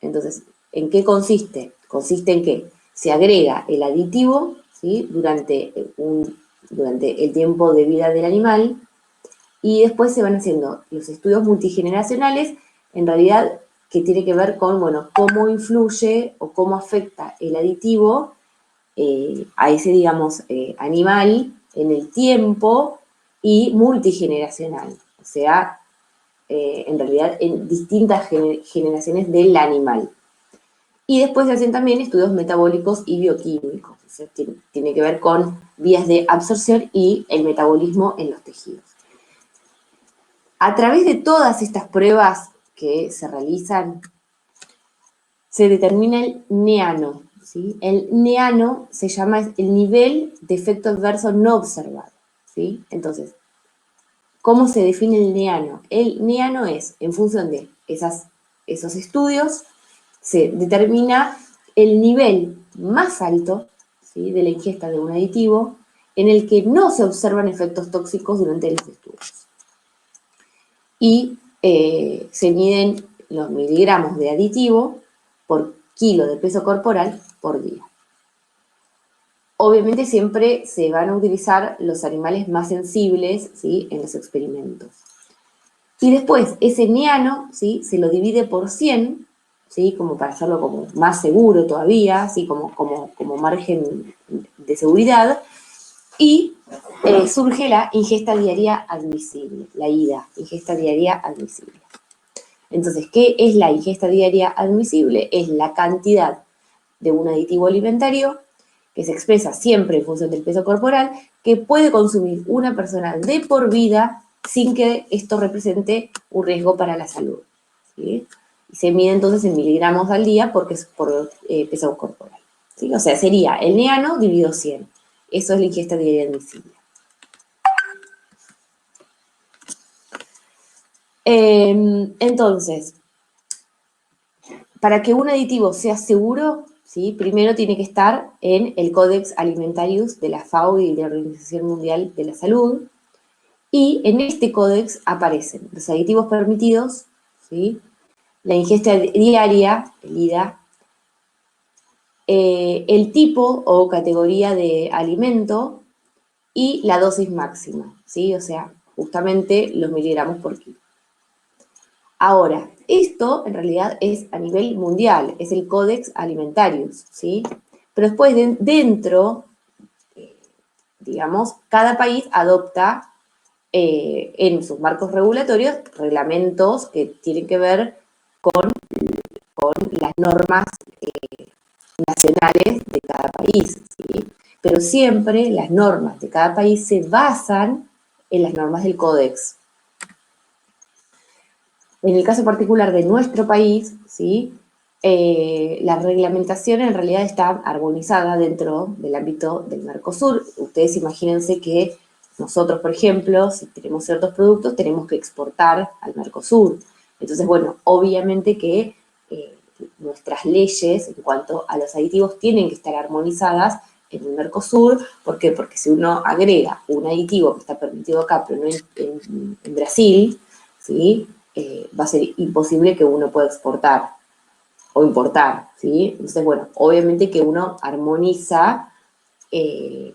Entonces, ¿en qué consiste? Consiste en que se agrega el aditivo, ¿sí?, durante el tiempo de vida del animal, y después se van haciendo los estudios multigeneracionales, en realidad, que tiene que ver con, bueno, cómo influye o cómo afecta el aditivo a ese, digamos, animal en el tiempo y multigeneracional. O sea, en realidad, en distintas generaciones del animal. Y después se hacen también estudios metabólicos y bioquímicos. O sea, tiene que ver con vías de absorción y el metabolismo en los tejidos. A través de todas estas pruebas que se realizan, se determina el NEANO, ¿sí? El NEANO se llama el nivel de efecto adverso no observado, ¿sí? Entonces, ¿cómo se define el NEANO? El NEANO es, en función de esos estudios, se determina el nivel más alto, ¿sí?, de la ingesta de un aditivo en el que no se observan efectos tóxicos durante los estudios. Y se miden los miligramos de aditivo por kilo de peso corporal por día. Obviamente siempre se van a utilizar los animales más sensibles, ¿sí?, en los experimentos. Y después ese NEANO, ¿sí?, se lo divide por 100, ¿sí?, como para hacerlo como más seguro todavía, ¿sí?, como margen de seguridad, y surge la ingesta diaria admisible, la IDA, ingesta diaria admisible. Entonces, ¿qué es la ingesta diaria admisible? Es la cantidad de un aditivo alimentario que se expresa siempre en función del peso corporal, que puede consumir una persona de por vida sin que esto represente un riesgo para la salud, ¿sí? Y se mide entonces en miligramos al día porque es por peso corporal, ¿sí? O sea, sería el NEANO dividido 100. Eso es la ingesta diaria admisible. Entonces, para que un aditivo sea seguro, ¿sí?, primero tiene que estar en el Codex Alimentarius de la FAO y de la Organización Mundial de la Salud, y en este códex aparecen los aditivos permitidos, ¿sí?, la ingesta diaria, el IDA, el tipo o categoría de alimento y la dosis máxima, ¿sí? O sea, justamente los miligramos por kilo. Ahora, esto en realidad es a nivel mundial, es el Codex Alimentarius, ¿sí? Pero después dentro, digamos, cada país adopta en sus marcos regulatorios reglamentos que tienen que ver con las normas nacionales de cada país, ¿sí? Pero siempre las normas de cada país se basan en las normas del Codex. En el caso particular de nuestro país, ¿sí?, la reglamentación en realidad está armonizada dentro del ámbito del Mercosur. Ustedes imagínense que nosotros, por ejemplo, si tenemos ciertos productos, tenemos que exportar al Mercosur. Entonces, bueno, obviamente que nuestras leyes en cuanto a los aditivos tienen que estar armonizadas en el Mercosur. ¿Por qué? Porque si uno agrega un aditivo que está permitido acá, pero no en Brasil, ¿sí?, va a ser imposible que uno pueda exportar o importar, ¿sí? Entonces, bueno, obviamente que uno armoniza, en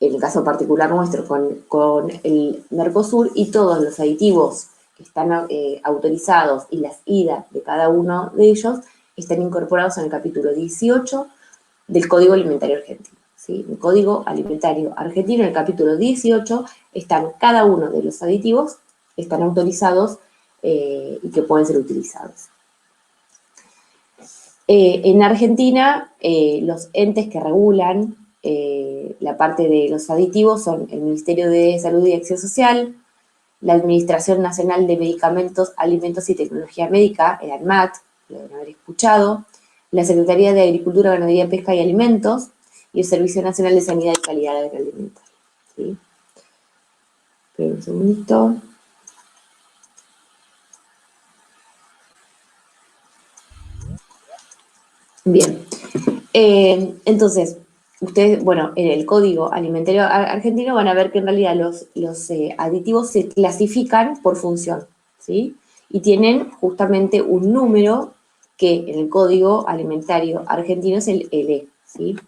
el caso particular nuestro, con el Mercosur, y todos los aditivos que están autorizados y las IDA de cada uno de ellos están incorporados en el capítulo 18 del Código Alimentario Argentino, ¿sí? El Código Alimentario Argentino, en el capítulo 18, están cada uno de los aditivos que están autorizados y que pueden ser utilizados. En Argentina, los entes que regulan la parte de los aditivos son el Ministerio de Salud y Acción Social, la Administración Nacional de Medicamentos, Alimentos y Tecnología Médica, el ANMAT, lo deben haber escuchado, la Secretaría de Agricultura, Ganadería, Pesca y Alimentos, y el Servicio Nacional de Sanidad y Calidad Agroalimentaria, ¿sí? Esperen un segundito. Bien, entonces, ustedes, bueno, en el Código Alimentario Argentino van a ver que en realidad los aditivos se clasifican por función, ¿sí? Y tienen justamente un número que en el Código Alimentario Argentino es el E, ¿sí?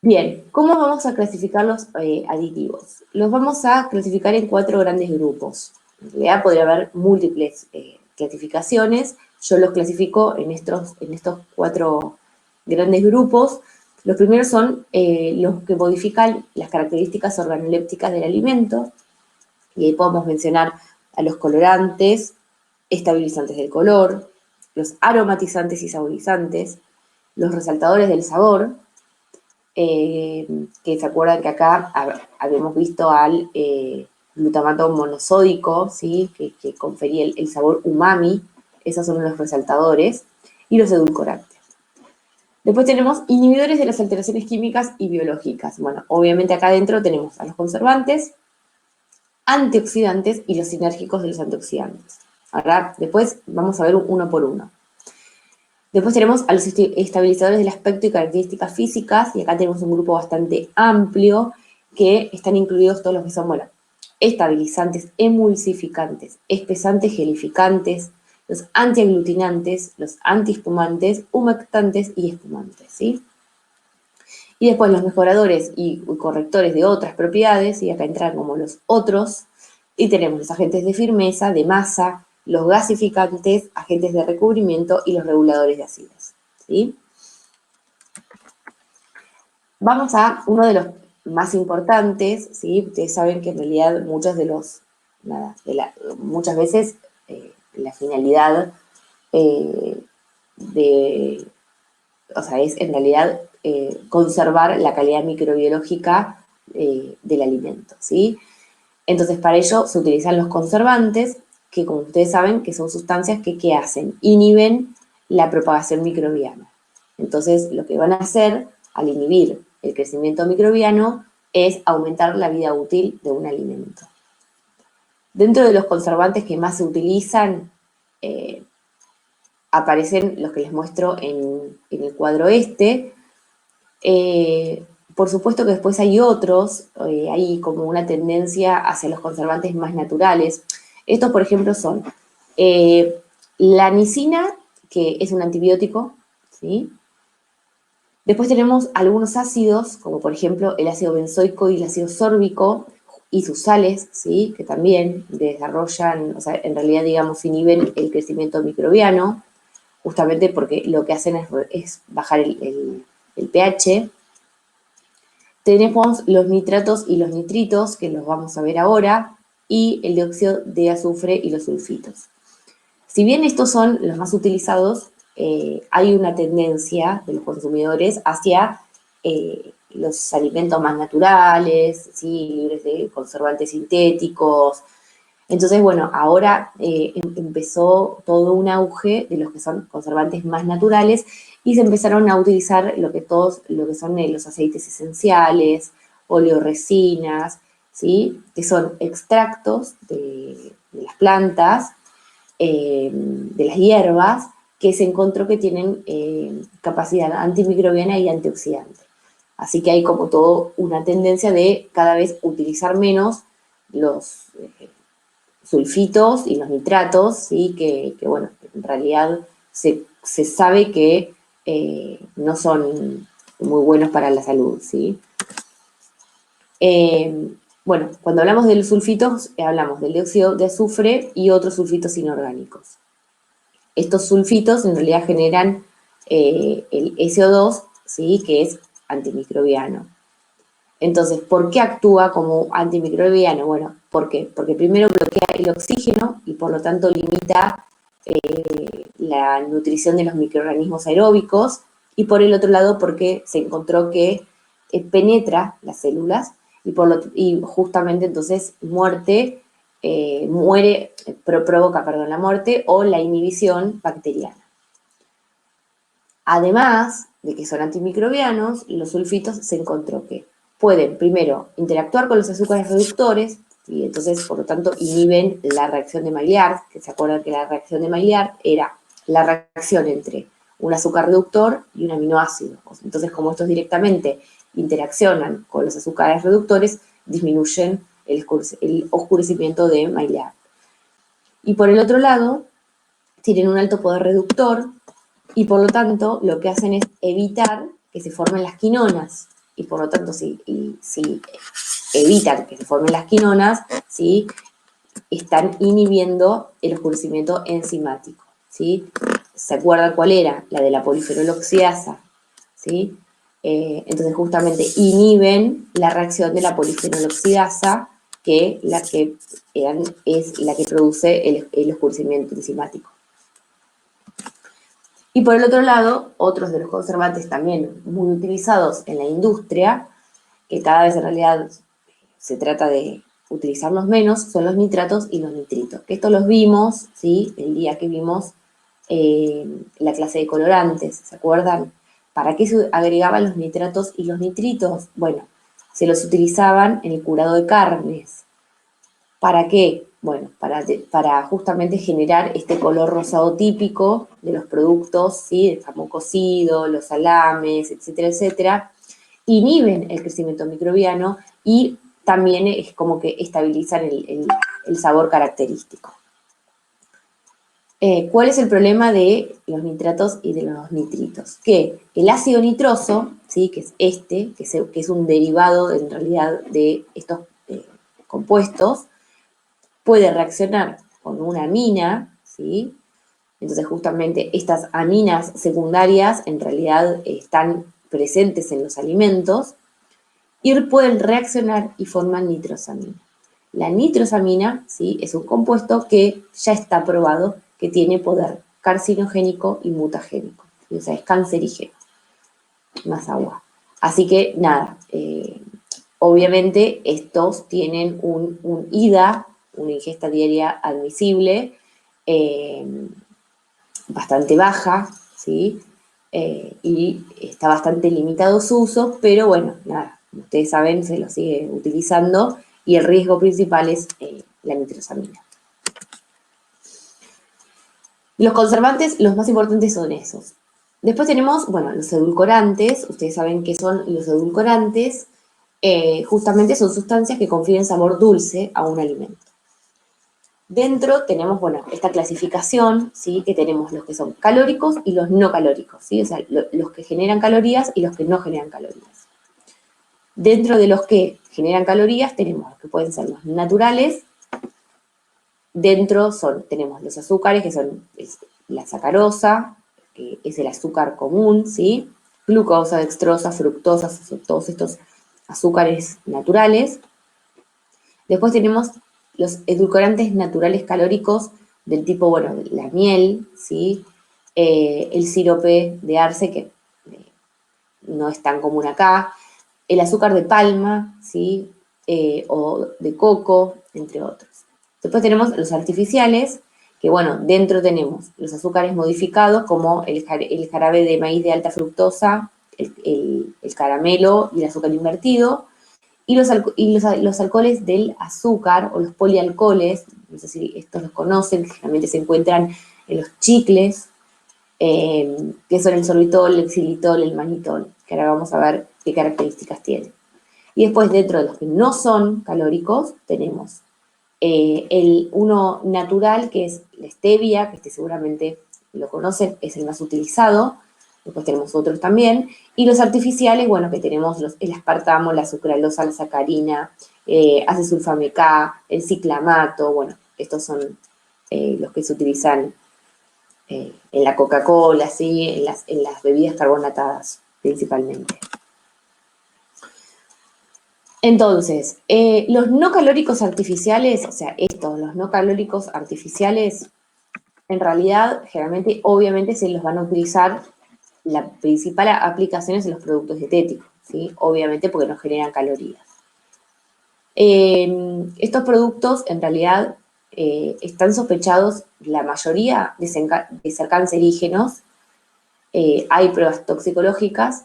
Bien, ¿cómo vamos a clasificar los aditivos? Los vamos a clasificar en 4 grandes grupos. En realidad podría haber múltiples clasificaciones. Yo los clasifico en estos 4 grandes grupos. Los primeros son los que modifican las características organolépticas del alimento. Y ahí podemos mencionar a los colorantes, estabilizantes del color, los aromatizantes y saborizantes, los resaltadores del sabor, que se acuerdan que acá habíamos visto al glutamato monosódico, ¿sí? que confería el sabor umami, esos son los resaltadores, y los edulcorantes. Después tenemos inhibidores de las alteraciones químicas y biológicas. Bueno, obviamente acá adentro tenemos a los conservantes, antioxidantes y los sinérgicos de los antioxidantes. Ahora, después vamos a ver uno por uno. Después tenemos a los estabilizadores del aspecto y características físicas, y acá tenemos un grupo bastante amplio que están incluidos todos los que son, bueno, estabilizantes, emulsificantes, espesantes, gelificantes, los antiaglutinantes, los antiespumantes, humectantes y espumantes, ¿sí? Y después los mejoradores y correctores de otras propiedades, y acá entran como los otros, y tenemos los agentes de firmeza, de masa, los gasificantes, agentes de recubrimiento y los reguladores de acidez, ¿sí? Vamos a uno de los más importantes, ¿sí? Ustedes saben que en realidad muchas veces la finalidad o sea, es en realidad conservar la calidad microbiológica del alimento, ¿sí? Entonces, para ello se utilizan los conservantes, que como ustedes saben, que son sustancias que ¿qué hacen? Inhiben la propagación microbiana. Entonces, lo que van a hacer al inhibir el crecimiento microbiano es aumentar la vida útil de un alimento. Dentro de los conservantes que más se utilizan, aparecen los que les muestro en el cuadro este. Por supuesto que después hay otros, hay como una tendencia hacia los conservantes más naturales. Estos, por ejemplo, son la anicina, que es un antibiótico, ¿sí? Después tenemos algunos ácidos, como por ejemplo el ácido benzoico y el ácido sórbico, y sus sales, ¿sí? Que también desarrollan, o sea, en realidad, digamos, inhiben el crecimiento microbiano, justamente porque lo que hacen es bajar el pH. Tenemos los nitratos y los nitritos, que los vamos a ver ahora, y el dióxido de azufre y los sulfitos. Si bien estos son los más utilizados, hay una tendencia de los consumidores hacia los alimentos más naturales, ¿sí? Libres de conservantes sintéticos. Entonces, bueno, ahora empezó todo un auge de los que son conservantes más naturales y se empezaron a utilizar lo que son los aceites esenciales, oleoresinas, ¿sí? Que son extractos de las plantas, de las hierbas, que se encontró que tienen capacidad antimicrobiana y antioxidante. Así que hay como todo una tendencia de cada vez utilizar menos los sulfitos y los nitratos, ¿sí? que bueno, en realidad se sabe que no son muy buenos para la salud, ¿sí? Bueno, cuando hablamos de los sulfitos, hablamos del dióxido de azufre y otros sulfitos inorgánicos. Estos sulfitos en realidad generan el SO2, ¿sí? Que es antimicrobiano. Entonces, ¿por qué actúa como antimicrobiano? Bueno, ¿por qué? Porque primero bloquea el oxígeno y por lo tanto limita la nutrición de los microorganismos aeróbicos, y por el otro lado porque se encontró que penetra las células y justamente entonces provoca la muerte o la inhibición bacteriana. Además de que son antimicrobianos, los sulfitos se encontró que pueden primero interactuar con los azúcares reductores, y entonces por lo tanto inhiben la reacción de Maillard, que se acuerdan que la reacción de Maillard era la reacción entre un azúcar reductor y un aminoácido. Entonces, como estos directamente interaccionan con los azúcares reductores, disminuyen el oscurecimiento de Maillard. Y por el otro lado, tienen un alto poder reductor y por lo tanto lo que hacen es evitar que se formen las quinonas. Y por lo tanto, si evitan que se formen las quinonas, ¿sí? Están inhibiendo el oscurecimiento enzimático, ¿sí? ¿Se acuerdan cuál era? La de la polifenoloxiasa, ¿sí? Entonces justamente inhiben la reacción de la polifenoloxidasa, que es la que produce el oscurecimiento enzimático. Y por el otro lado, otros de los conservantes también muy utilizados en la industria, que cada vez en realidad se trata de utilizarlos menos, son los nitratos y los nitritos. Que esto los vimos, ¿sí? El día que vimos la clase de colorantes, ¿se acuerdan? ¿Para qué se agregaban los nitratos y los nitritos? Bueno, se los utilizaban en el curado de carnes. ¿Para qué? Bueno, para justamente generar este color rosado típico de los productos, ¿sí? El jamón cocido, los salames, etcétera, etcétera. Inhiben el crecimiento microbiano y también es como que estabilizan el sabor característico. ¿Cuál es el problema de los nitratos y de los nitritos? Que el ácido nitroso, ¿sí? Que es que es un derivado en realidad de estos compuestos, puede reaccionar con una amina, ¿sí? Entonces justamente estas aminas secundarias en realidad están presentes en los alimentos y pueden reaccionar y forman nitrosamina. La nitrosamina, ¿sí? Es un compuesto que ya está probado que tiene poder carcinogénico y mutagénico, ¿sí? O sea, es cancerígeno, más agua. Así que nada, obviamente estos tienen un IDA, una ingesta diaria admisible, bastante baja, ¿sí? Y está bastante limitado su uso, pero bueno, nada, ustedes saben, se lo sigue utilizando y el riesgo principal es la nitrosamina. Los conservantes, los más importantes son esos. Después tenemos, bueno, los edulcorantes. Ustedes saben qué son los edulcorantes. Justamente son sustancias que confieren sabor dulce a un alimento. Dentro tenemos, bueno, esta clasificación, ¿sí? Que tenemos los que son calóricos y los no calóricos, ¿sí? O sea, los que generan calorías y los que no generan calorías. Dentro de los que generan calorías tenemos los que pueden ser los naturales. Dentro tenemos los azúcares, que son la sacarosa, que es el azúcar común, ¿sí? Glucosa, dextrosa, fructosa, son todos estos azúcares naturales. Después tenemos los edulcorantes naturales calóricos del tipo, bueno, la miel, ¿sí? El sirope de arce, que no es tan común acá, el azúcar de palma, ¿sí? O de coco, entre otros. Después tenemos los artificiales, que bueno, dentro tenemos los azúcares modificados, como el jarabe de maíz de alta fructosa, el caramelo y el azúcar invertido, y los alcoholes del azúcar o los polialcoholes, no sé si estos los conocen, que generalmente se encuentran en los chicles, que son el sorbitol, el xilitol, el mannitol, que ahora vamos a ver qué características tienen. Y después, dentro de los que no son calóricos, tenemos uno natural, que es la stevia, que seguramente lo conocen, es el más utilizado. Después tenemos otros también. Y los artificiales, bueno, que tenemos el aspartamo, la sucralosa, la sacarina, acesulfame K, el ciclamato, bueno, estos son los que se utilizan en la Coca-Cola, ¿sí? En las bebidas carbonatadas principalmente. Entonces, los no calóricos artificiales, o sea, los no calóricos artificiales, en realidad, generalmente, obviamente, se los van a utilizar, la principal aplicación es en los productos dietéticos, ¿sí? Obviamente porque no generan calorías. Estos productos, en realidad, están sospechados, la mayoría, de ser cancerígenos. Hay pruebas toxicológicas.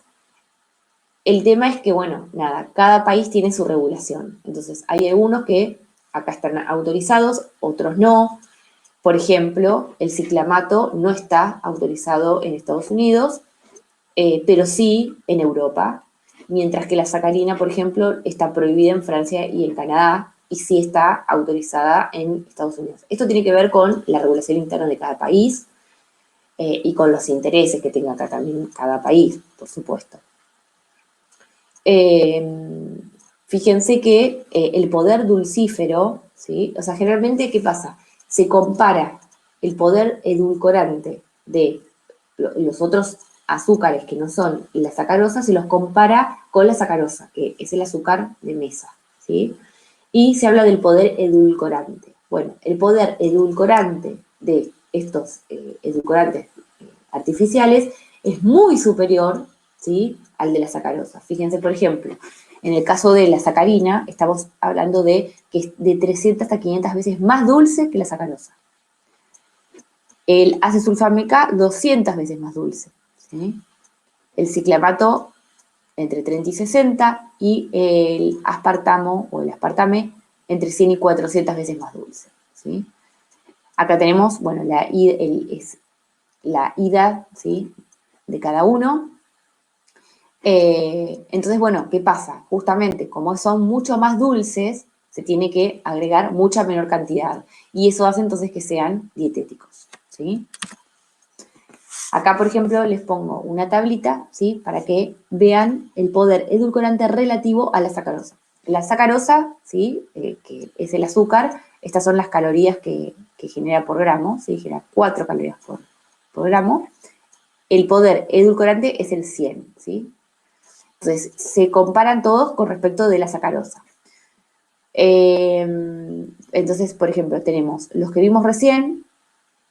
El tema es que, bueno, nada, cada país tiene su regulación. Entonces, hay algunos que acá están autorizados, otros no. Por ejemplo, el ciclamato no está autorizado en Estados Unidos, pero sí en Europa, mientras que la sacarina, por ejemplo, está prohibida en Francia y en Canadá, y sí está autorizada en Estados Unidos. Esto tiene que ver con la regulación interna de cada país. y con los intereses que tenga acá también cada país, por supuesto. Fíjense que el poder dulcífero, ¿sí? O sea, generalmente, ¿qué pasa? Se compara el poder edulcorante de los otros azúcares que no son la sacarosa, se los compara con la sacarosa, que es el azúcar de mesa, ¿sí? Y se habla del poder edulcorante. Bueno, el poder edulcorante de estos edulcorantes artificiales es muy superior, ¿sí?, al de la sacarosa. Fíjense, por ejemplo, en el caso de la sacarina, estamos hablando de que es de 300 hasta 500 veces más dulce que la sacarosa. El acesulfame K, 200 veces más dulce, ¿sí? El ciclamato, entre 30 y 60, y el aspartamo o el aspartame, entre 100 y 400 veces más dulce, ¿sí? Acá tenemos, bueno, la ida, ¿sí?, de cada uno. Entonces, bueno, ¿qué pasa? Justamente, como son mucho más dulces, se tiene que agregar mucha menor cantidad. Y eso hace entonces que sean dietéticos, ¿sí? Acá, por ejemplo, les pongo una tablita, ¿sí?, para que vean el poder edulcorante relativo a la sacarosa. La sacarosa, ¿sí?, que es el azúcar, estas son las calorías que genera por gramo, ¿sí?, genera 4 calorías por gramo. El poder edulcorante es el 100, ¿sí? Entonces, se comparan todos con respecto de la sacarosa. Entonces, por ejemplo, tenemos los que vimos recién,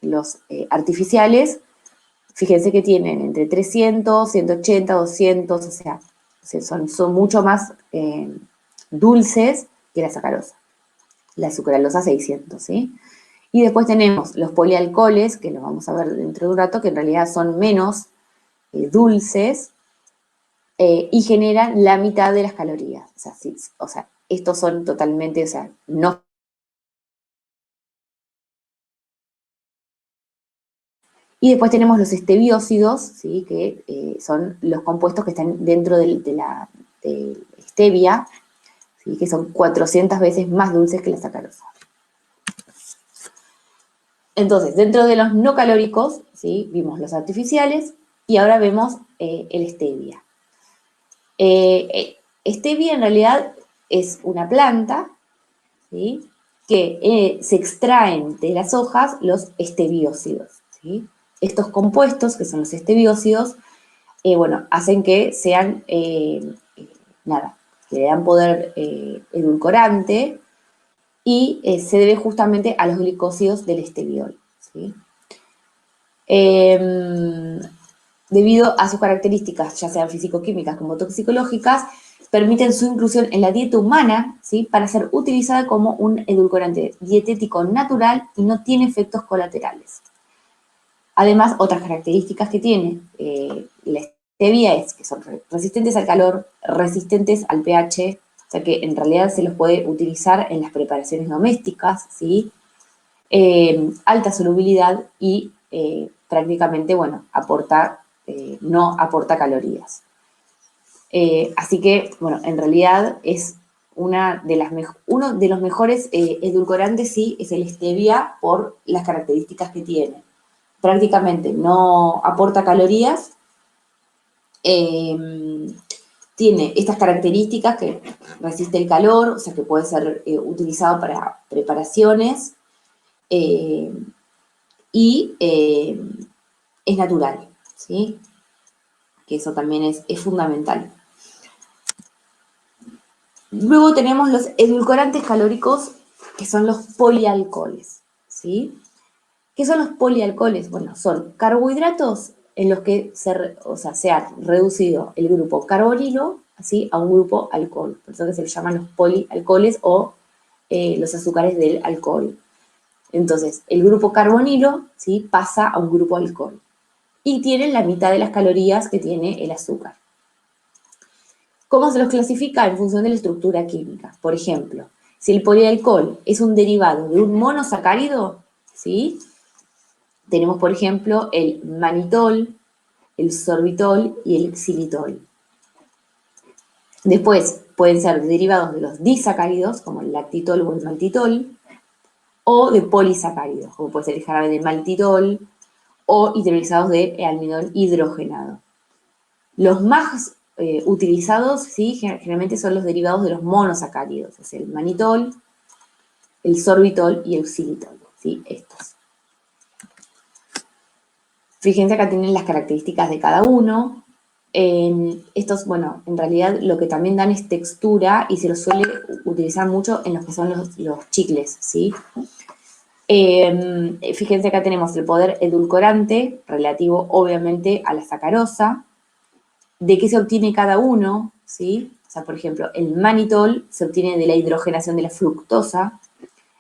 los artificiales. Fíjense que tienen entre 300, 180, 200, o sea, son mucho más dulces que la sacarosa. La sucralosa 600, ¿sí? Y después tenemos los polialcoholes, que los vamos a ver dentro de un rato, que en realidad son menos dulces y generan la mitad de las calorías. O sea, estos son totalmente, o sea, no. Y después tenemos los estebiócidos, ¿sí?, que son los compuestos que están dentro de la stevia, ¿sí?, que son 400 veces más dulces que la sacarosa. Entonces, dentro de los no calóricos, ¿sí?, vimos los artificiales y ahora vemos el stevia. Stevia en realidad es una planta, ¿sí?, que se extraen de las hojas los estebiócidos, ¿sí? Estos compuestos, que son los estebiócidos, bueno, hacen que sean, nada, que le dan poder edulcorante y se debe justamente a los glicósidos del estebiol, ¿sí? Debido a sus características, ya sean físico-químicas como toxicológicas, permiten su inclusión en la dieta humana, ¿sí?, para ser utilizada como un edulcorante dietético natural y no tiene efectos colaterales. Además, otras características que tiene la stevia es que son resistentes al calor, resistentes al pH, o sea que en realidad se los puede utilizar en las preparaciones domésticas, ¿sí? Alta solubilidad y prácticamente, bueno, no aporta calorías. Así que, bueno, en realidad es uno de los mejores edulcorantes, sí, es el stevia por las características que tiene. Prácticamente no aporta calorías, tiene estas características que resiste el calor, o sea que puede ser utilizado para preparaciones y es natural, ¿sí? Que eso también es fundamental. Luego tenemos los edulcorantes calóricos, que son los polialcoholes, ¿sí? ¿Qué son los polialcoholes? Bueno, son carbohidratos en los que se ha reducido el grupo carbonilo, ¿sí?, a un grupo alcohol. Por eso que se les llaman los polialcoholes o los azúcares del alcohol. Entonces, el grupo carbonilo, ¿sí?, pasa a un grupo alcohol y tienen la mitad de las calorías que tiene el azúcar. ¿Cómo se los clasifica? En función de la estructura química. Por ejemplo, si el polialcohol es un derivado de un monosacárido, ¿sí?, tenemos, por ejemplo, el manitol, el sorbitol y el xilitol. Después pueden ser derivados de los disacáridos, como el lactitol o el maltitol, o de polisacáridos, como puede ser el jarabe de maltitol, o hidrolizados de almidón hidrogenado. Los más utilizados, ¿sí? Generalmente son los derivados de los monosacáridos, es el manitol, el sorbitol y el xilitol, ¿sí? Estos. Fíjense acá tienen las características de cada uno. Estos, bueno, en realidad lo que también dan es textura y se los suele utilizar mucho en los que son los chicles, ¿sí? Fíjense acá tenemos el poder edulcorante relativo obviamente a la sacarosa. ¿De qué se obtiene cada uno? ¿Sí? O sea, por ejemplo, el manitol se obtiene de la hidrogenación de la fructosa,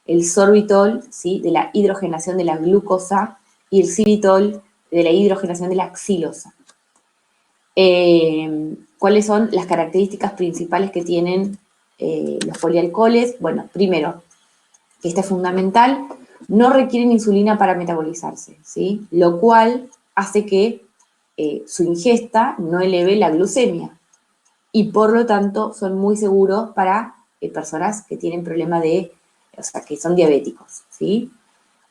el sorbitol, ¿sí? De la hidrogenación de la glucosa y el xilitol de la hidrogenación de la xilosa. ¿Cuáles son las características principales que tienen los polialcoholes? Bueno, primero, que esta es fundamental, no requieren insulina para metabolizarse, ¿sí? Lo cual hace que su ingesta no eleve la glucemia y por lo tanto son muy seguros para personas que tienen problemas de, o sea, que son diabéticos, ¿sí?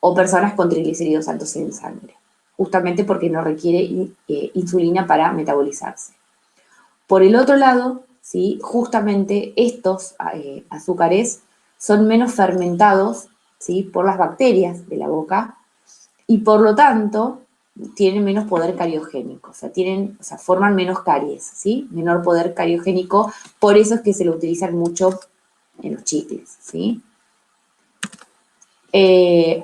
O personas con triglicéridos altos en sangre, justamente porque no requiere insulina para metabolizarse. Por el otro lado, ¿sí? Justamente estos azúcares son menos fermentados, ¿sí? Por las bacterias de la boca y por lo tanto tienen menos poder cariogénico, o sea, forman menos caries, ¿sí? Menor poder cariogénico, por eso es que se lo utilizan mucho en los chicles, ¿sí?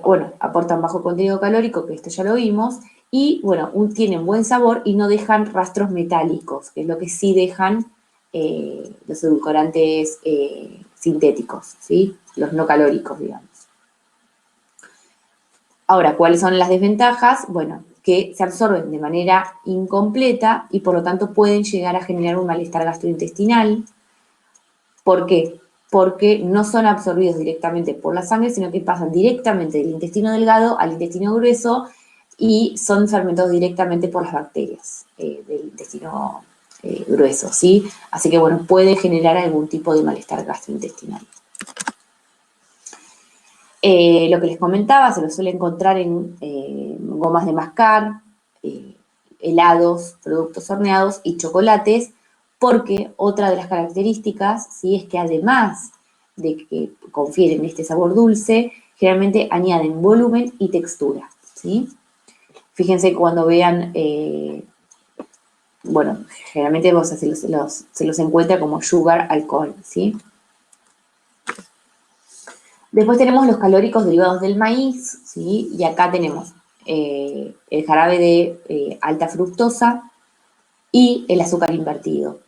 Bueno, aportan bajo contenido calórico, que esto ya lo vimos, y bueno, tienen buen sabor y no dejan rastros metálicos, que es lo que sí dejan los edulcorantes sintéticos, ¿sí? Los no calóricos, digamos. Ahora, ¿cuáles son las desventajas? Bueno, que se absorben de manera incompleta y por lo tanto pueden llegar a generar un malestar gastrointestinal. ¿Por qué? Porque no son absorbidos directamente por la sangre, sino que pasan directamente del intestino delgado al intestino grueso y son fermentados directamente por las bacterias del intestino grueso, ¿sí? Así que, bueno, puede generar algún tipo de malestar gastrointestinal. Lo que les comentaba, se lo suele encontrar en gomas de mascar, helados, productos horneados y chocolates, porque otra de las características, ¿sí? Es que además de que confieren este sabor dulce, generalmente añaden volumen y textura, ¿sí? Fíjense cuando vean, bueno, generalmente se los encuentra como sugar alcohol, ¿sí? Después tenemos los calóricos derivados del maíz, ¿sí? Y acá tenemos el jarabe de alta fructosa y el azúcar invertido.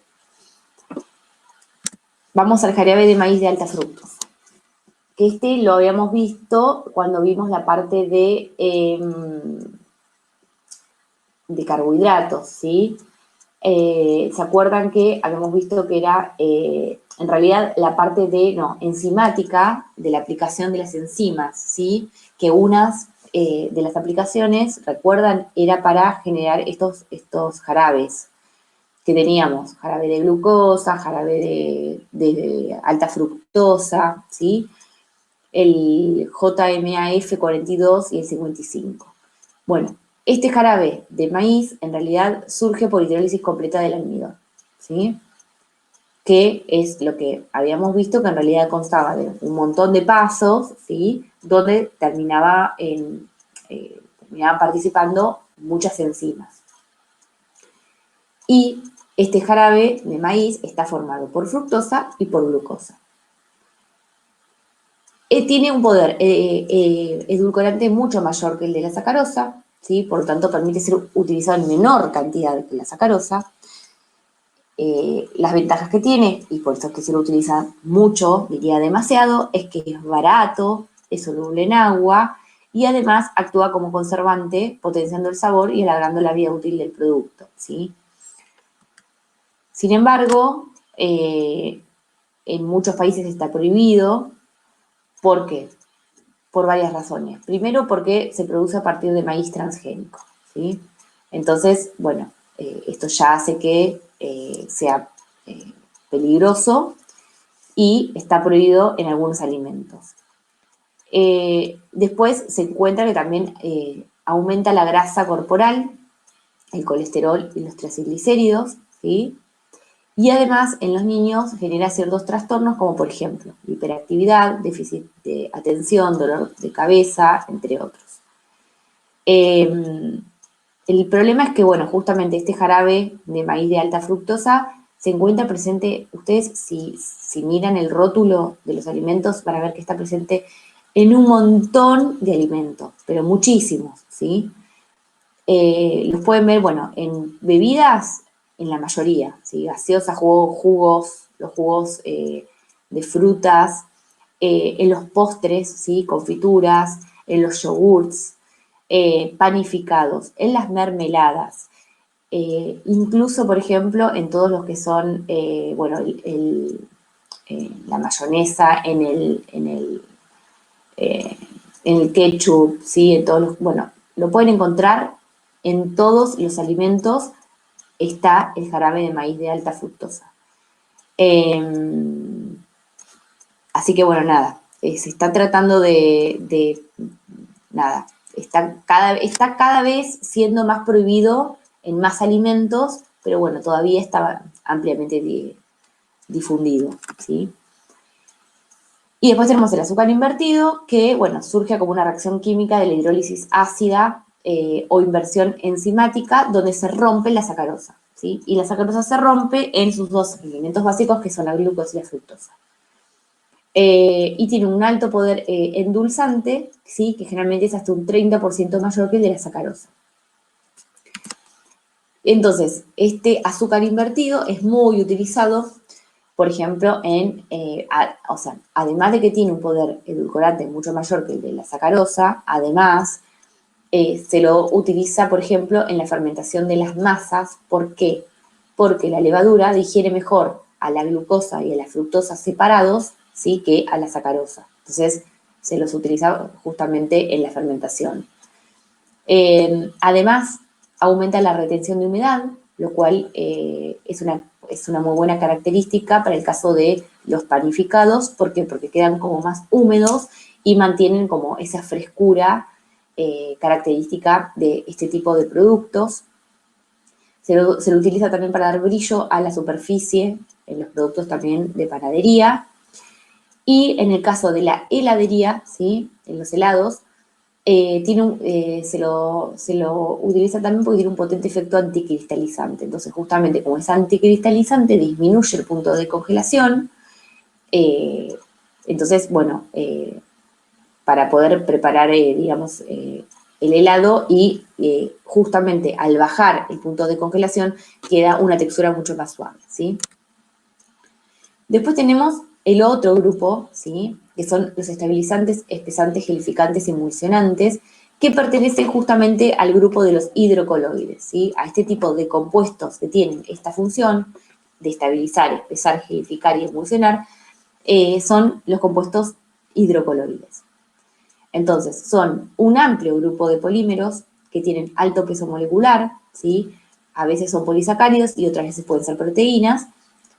Vamos al jarabe de maíz de alta fructosa. Este lo habíamos visto cuando vimos la parte de carbohidratos, ¿sí? ¿Se acuerdan que habíamos visto que era en realidad la parte enzimática de la aplicación de las enzimas, ¿sí? Que unas de las aplicaciones, recuerdan, era para generar estos jarabes que teníamos, jarabe de glucosa, jarabe de alta fructosa, ¿sí? El JMAF 42 y el 55. Bueno, este jarabe de maíz en realidad surge por hidrólisis completa del almidón, ¿sí? Que es lo que habíamos visto que en realidad constaba de un montón de pasos, ¿sí? Donde terminaban participando muchas enzimas. Y este jarabe de maíz está formado por fructosa y por glucosa. Tiene un poder edulcorante mucho mayor que el de la sacarosa, ¿sí? Por lo tanto permite ser utilizado en menor cantidad que la sacarosa. Las ventajas que tiene, y por eso es que se lo utiliza mucho, diría demasiado, es que es barato, es soluble en agua y además actúa como conservante, potenciando el sabor y alargando la vida útil del producto, ¿sí? Sin embargo, en muchos países está prohibido. ¿Por qué? Por varias razones. Primero, porque se produce a partir de maíz transgénico, ¿sí? Entonces, bueno, esto ya hace que sea peligroso y está prohibido en algunos alimentos. Después se encuentra que también aumenta la grasa corporal, el colesterol y los triglicéridos, ¿sí? Y además en los niños genera ciertos trastornos como por ejemplo hiperactividad, déficit de atención, dolor de cabeza, entre otros. El problema es que, bueno, justamente este jarabe de maíz de alta fructosa se encuentra presente, ustedes si miran el rótulo de los alimentos van a ver que está presente en un montón de alimentos, pero muchísimos, ¿sí? Los pueden ver, bueno, en bebidas, en la mayoría, ¿sí? Gaseosas, jugos, los jugos de frutas, en los postres, ¿sí? Confituras, en los yogurts, panificados, en las mermeladas, incluso, por ejemplo, en todos los que son, bueno, la mayonesa, en el ketchup, ¿sí? En todos los, bueno, lo pueden encontrar en todos los alimentos, está el jarabe de maíz de alta fructosa. Así que, bueno, nada, se está tratando nada, está cada vez siendo más prohibido en más alimentos, pero bueno, todavía está ampliamente difundido, ¿sí? Y después tenemos el azúcar invertido, que, bueno, surge como una reacción química de la hidrólisis ácida o inversión enzimática, donde se rompe la sacarosa, ¿sí? Y la sacarosa se rompe en sus dos elementos básicos, que son la glucosa y la fructosa. Y tiene un alto poder endulzante, ¿sí? Que generalmente es hasta un 30% mayor que el de la sacarosa. Entonces, este azúcar invertido es muy utilizado, por ejemplo, o sea, además de que tiene un poder edulcorante mucho mayor que el de la sacarosa, además se lo utiliza, por ejemplo, en la fermentación de las masas. ¿Por qué? Porque la levadura digiere mejor a la glucosa y a la fructosa separados, ¿sí? Que a la sacarosa. Entonces, se los utiliza justamente en la fermentación. Además, aumenta la retención de humedad, lo cual es una muy buena característica para el caso de los panificados. ¿Por qué? Porque quedan como más húmedos y mantienen como esa frescura característica de este tipo de productos. Se lo utiliza también para dar brillo a la superficie en los productos también de panadería. Y en el caso de la heladería, ¿sí? En los helados, se lo utiliza también porque tiene un potente efecto anticristalizante. Entonces, justamente como es anticristalizante, disminuye el punto de congelación. Entonces, bueno, para poder preparar, digamos, el helado y justamente al bajar el punto de congelación queda una textura mucho más suave, ¿sí? Después tenemos el otro grupo, ¿sí? Que son los estabilizantes, espesantes, gelificantes y emulsionantes, que pertenecen justamente al grupo de los hidrocoloides, ¿sí? A este tipo de compuestos que tienen esta función de estabilizar, espesar, gelificar y emulsionar, son los compuestos hidrocoloides. Entonces, son un amplio grupo de polímeros que tienen alto peso molecular, ¿sí? A veces son polisacáridos y otras veces pueden ser proteínas,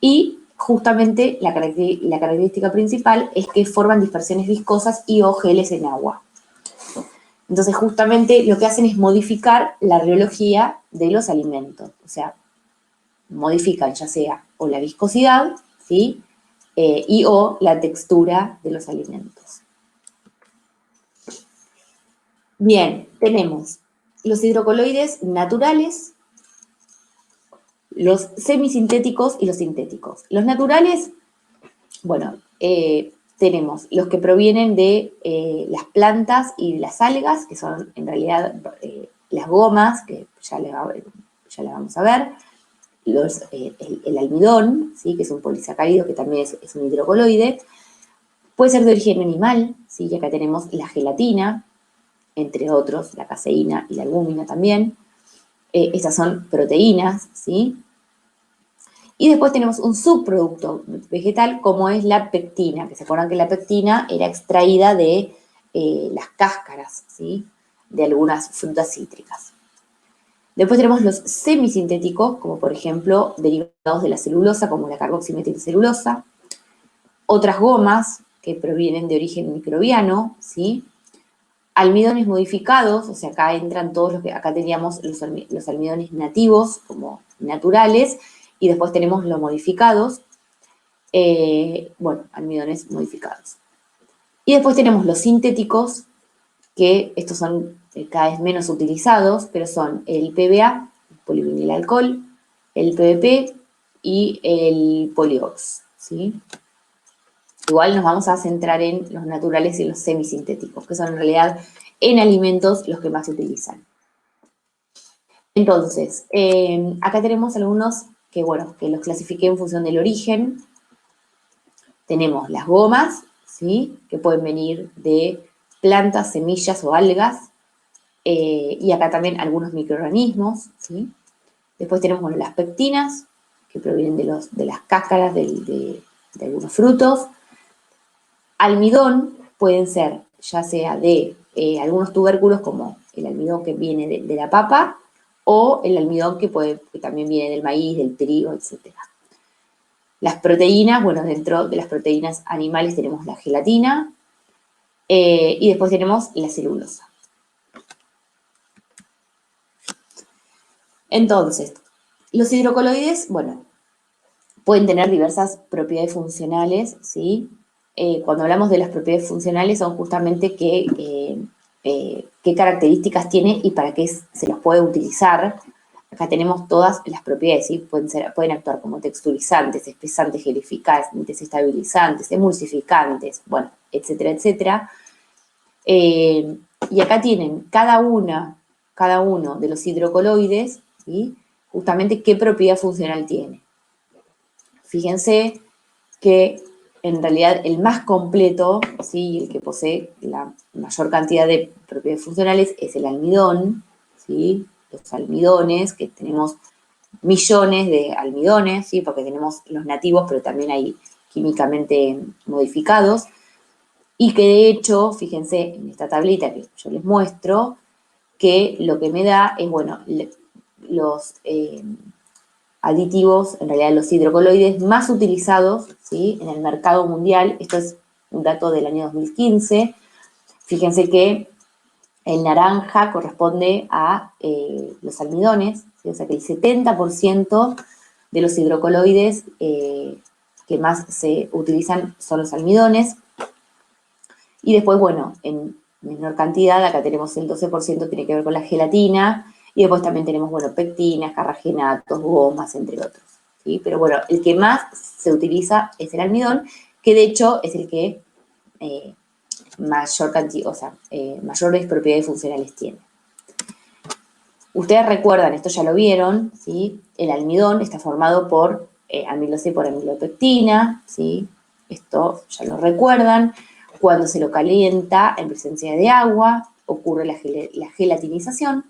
y justamente la característica principal es que forman dispersiones viscosas y o geles en agua. Entonces, justamente lo que hacen es modificar la reología de los alimentos, o sea, modifican ya sea o la viscosidad, ¿sí? Y o la textura de los alimentos. Bien, tenemos los hidrocoloides naturales, los semisintéticos y los sintéticos. Los naturales, bueno, tenemos los que provienen de las plantas y las algas, que son en realidad las gomas, que ya le vamos a ver, el almidón, ¿sí? Que es un polisacárido que también es un hidrocoloide. Puede ser de origen animal, ¿sí? Y acá tenemos la gelatina, entre otros, la caseína y la albúmina también. Estas son proteínas, ¿sí? Y después tenemos un subproducto vegetal como es la pectina, que se acuerdan que la pectina era extraída de las cáscaras, ¿sí? De algunas frutas cítricas. Después tenemos los semisintéticos, como por ejemplo derivados de la celulosa, como la carboximetilcelulosa. Otras gomas que provienen de origen microbiano, ¿sí? Almidones modificados, o sea, acá entran todos los que, acá teníamos los almidones nativos, como naturales, y después tenemos los modificados, bueno, almidones modificados. Y después tenemos los sintéticos, que estos son cada vez menos utilizados, pero son el PBA, polivinil alcohol, el PVP y el poliox, ¿sí? Igual nos vamos a centrar en los naturales y los semisintéticos, que son en realidad en alimentos los que más se utilizan. Entonces, acá tenemos algunos que, bueno, que los clasifiqué en función del origen. Tenemos las gomas, ¿sí? Que pueden venir de plantas, semillas o algas. Y acá también algunos microorganismos, ¿sí? Después tenemos, bueno, las pectinas, que provienen de las cáscaras de algunos frutos. Almidón pueden ser ya sea de algunos tubérculos, como el almidón que viene de la papa, o el almidón que también viene del maíz, del trigo, etc. Las proteínas, bueno, dentro de las proteínas animales tenemos la gelatina, y después tenemos la celulosa. Entonces, los hidrocoloides, bueno, pueden tener diversas propiedades funcionales, ¿sí? Cuando hablamos de las propiedades funcionales son justamente qué características tiene y para qué se los puede utilizar. Acá tenemos todas las propiedades, ¿sí? Pueden actuar como texturizantes, espesantes, gelificantes, estabilizantes, emulsificantes, bueno, etcétera, etcétera. Y acá tienen cada uno de los hidrocoloides, ¿sí? Justamente qué propiedad funcional tiene. Fíjense que en realidad el más completo, ¿sí? El que posee la mayor cantidad de propiedades funcionales es el almidón, ¿sí? Los almidones, que tenemos millones de almidones, ¿sí? Porque tenemos los nativos, pero también hay químicamente modificados, y que de hecho, fíjense en esta tablita que yo les muestro, que lo que me da es, bueno, los aditivos, en realidad los hidrocoloides más utilizados, ¿sí? En el mercado mundial. Esto es un dato del año 2015. Fíjense que el naranja corresponde a los almidones, ¿sí? O sea que el 70% de los hidrocoloides que más se utilizan son los almidones. Y después, bueno, en menor cantidad, acá tenemos el 12% tiene que ver con la gelatina, y después también tenemos, bueno, pectinas, carragenatos, gomas, entre otros, ¿sí? Pero bueno, el que más se utiliza es el almidón, que de hecho es el que mayor cantidad, o sea, mayores propiedades funcionales tiene. Ustedes recuerdan, esto ya lo vieron, ¿sí? El almidón está formado por amilose por amilopectina, ¿sí? Esto ya lo recuerdan. Cuando se lo calienta en presencia de agua, ocurre la gelatinización,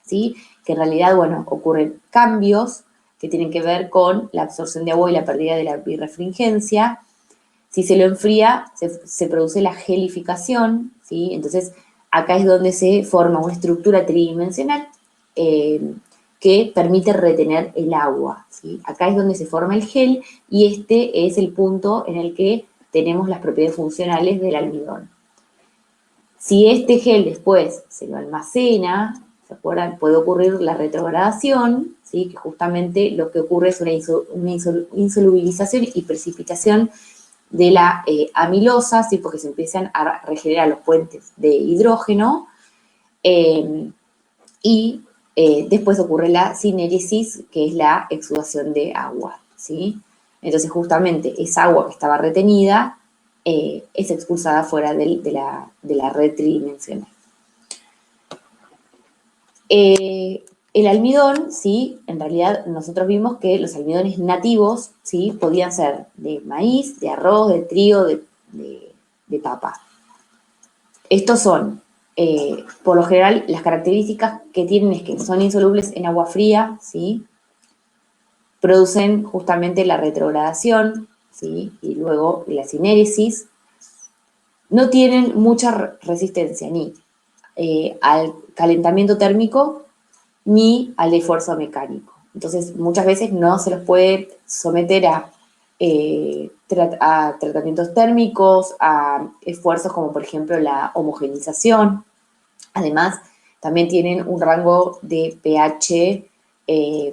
¿sí? Que en realidad, bueno, ocurren cambios que tienen que ver con la absorción de agua y la pérdida de la birrefringencia. Si se lo enfría, se produce la gelificación, ¿sí? Entonces, acá es donde se forma una estructura tridimensional que permite retener el agua, ¿sí? Acá es donde se forma el gel, y este es el punto en el que tenemos las propiedades funcionales del almidón. Si este gel después se lo almacena, ¿se acuerdan? Puede ocurrir la retrogradación, ¿sí? Que justamente lo que ocurre es una insolubilización y precipitación de la amilosa, ¿sí? Porque se empiezan a regenerar los puentes de hidrógeno, y después ocurre la sinéresis, que es la exudación de agua, ¿sí? Entonces, justamente esa agua que estaba retenida es expulsada fuera de la red tridimensional. El almidón, ¿sí? En realidad nosotros vimos que los almidones nativos, ¿sí? Podían ser de maíz, de arroz, de trigo, de papa. Estos son, por lo general, las características que tienen es que son insolubles en agua fría, ¿sí? Producen justamente la retrogradación, ¿sí? Y luego la sinéresis. No tienen mucha resistencia ni al calentamiento térmico ni al esfuerzo mecánico. Entonces, muchas veces no se los puede someter a a tratamientos térmicos, a esfuerzos como por ejemplo la homogeneización. Además, también tienen un rango de pH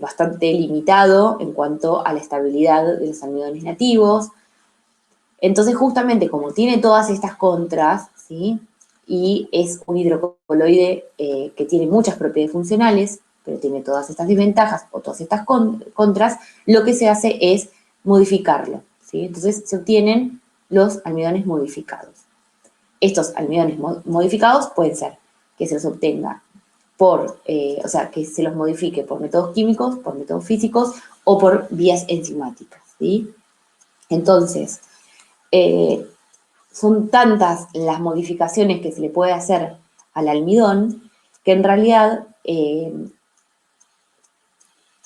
bastante limitado en cuanto a la estabilidad de los almidones nativos. Entonces, justamente como tiene todas estas contras, ¿sí? Y es un hidrocoloide que tiene muchas propiedades funcionales, pero tiene todas estas desventajas o todas estas contras, lo que se hace es modificarlo, ¿sí? Entonces se obtienen los almidones modificados. Estos almidones modificados pueden ser que se los obtenga o sea, que se los modifique por métodos químicos, por métodos físicos o por vías enzimáticas, ¿sí? Entonces, son tantas las modificaciones que se le puede hacer al almidón que en realidad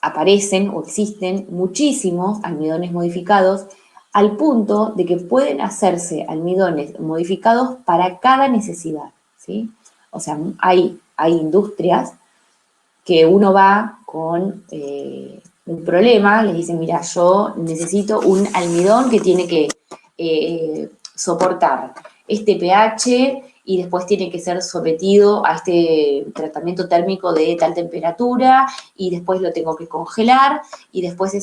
aparecen o existen muchísimos almidones modificados al punto de que pueden hacerse almidones modificados para cada necesidad, ¿sí? O sea, hay industrias que uno va con un problema, les dicen, mira, yo necesito un almidón que tiene que soportar este pH y después tiene que ser sometido a este tratamiento térmico de tal temperatura y después lo tengo que congelar y después se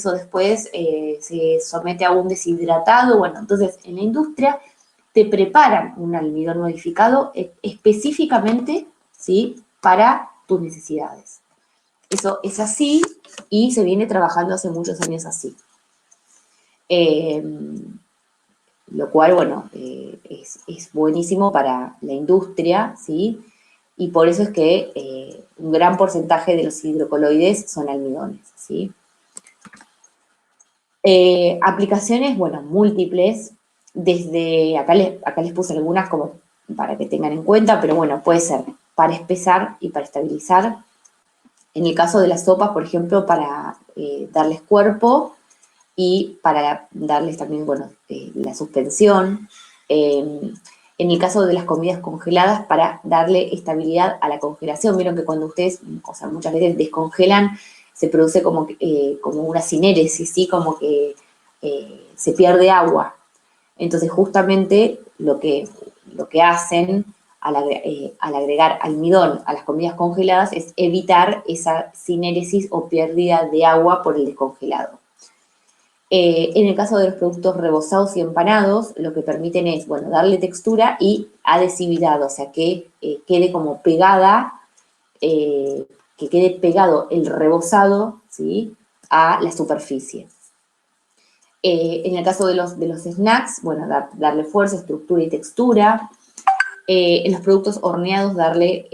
somete a un deshidratado. Bueno, entonces en la industria te preparan un almidón modificado específicamente, ¿sí?, para tus necesidades. Eso es así y se viene trabajando hace muchos años así. Lo cual, bueno, es buenísimo para la industria, ¿sí? Y por eso es que un gran porcentaje de los hidrocoloides son almidones, ¿sí? Aplicaciones, bueno, múltiples, desde, acá les puse algunas como para que tengan en cuenta, pero bueno, puede ser para espesar y para estabilizar. En el caso de las sopas, por ejemplo, para darles cuerpo y para darles también, bueno, la suspensión. En el caso de las comidas congeladas, para darle estabilidad a la congelación. Vieron que cuando ustedes, o sea, muchas veces descongelan, se produce como una sinéresis, ¿sí? Como que se pierde agua. Entonces, justamente lo que hacen al agregar almidón a las comidas congeladas es evitar esa sinéresis o pérdida de agua por el descongelado. En el caso de los productos rebozados y empanados, lo que permiten es, bueno, darle textura y adhesividad, o sea, que quede como pegada, que quede pegado el rebozado, ¿sí?, a la superficie. En el caso de los snacks, bueno, darle fuerza, estructura y textura. En los productos horneados, darle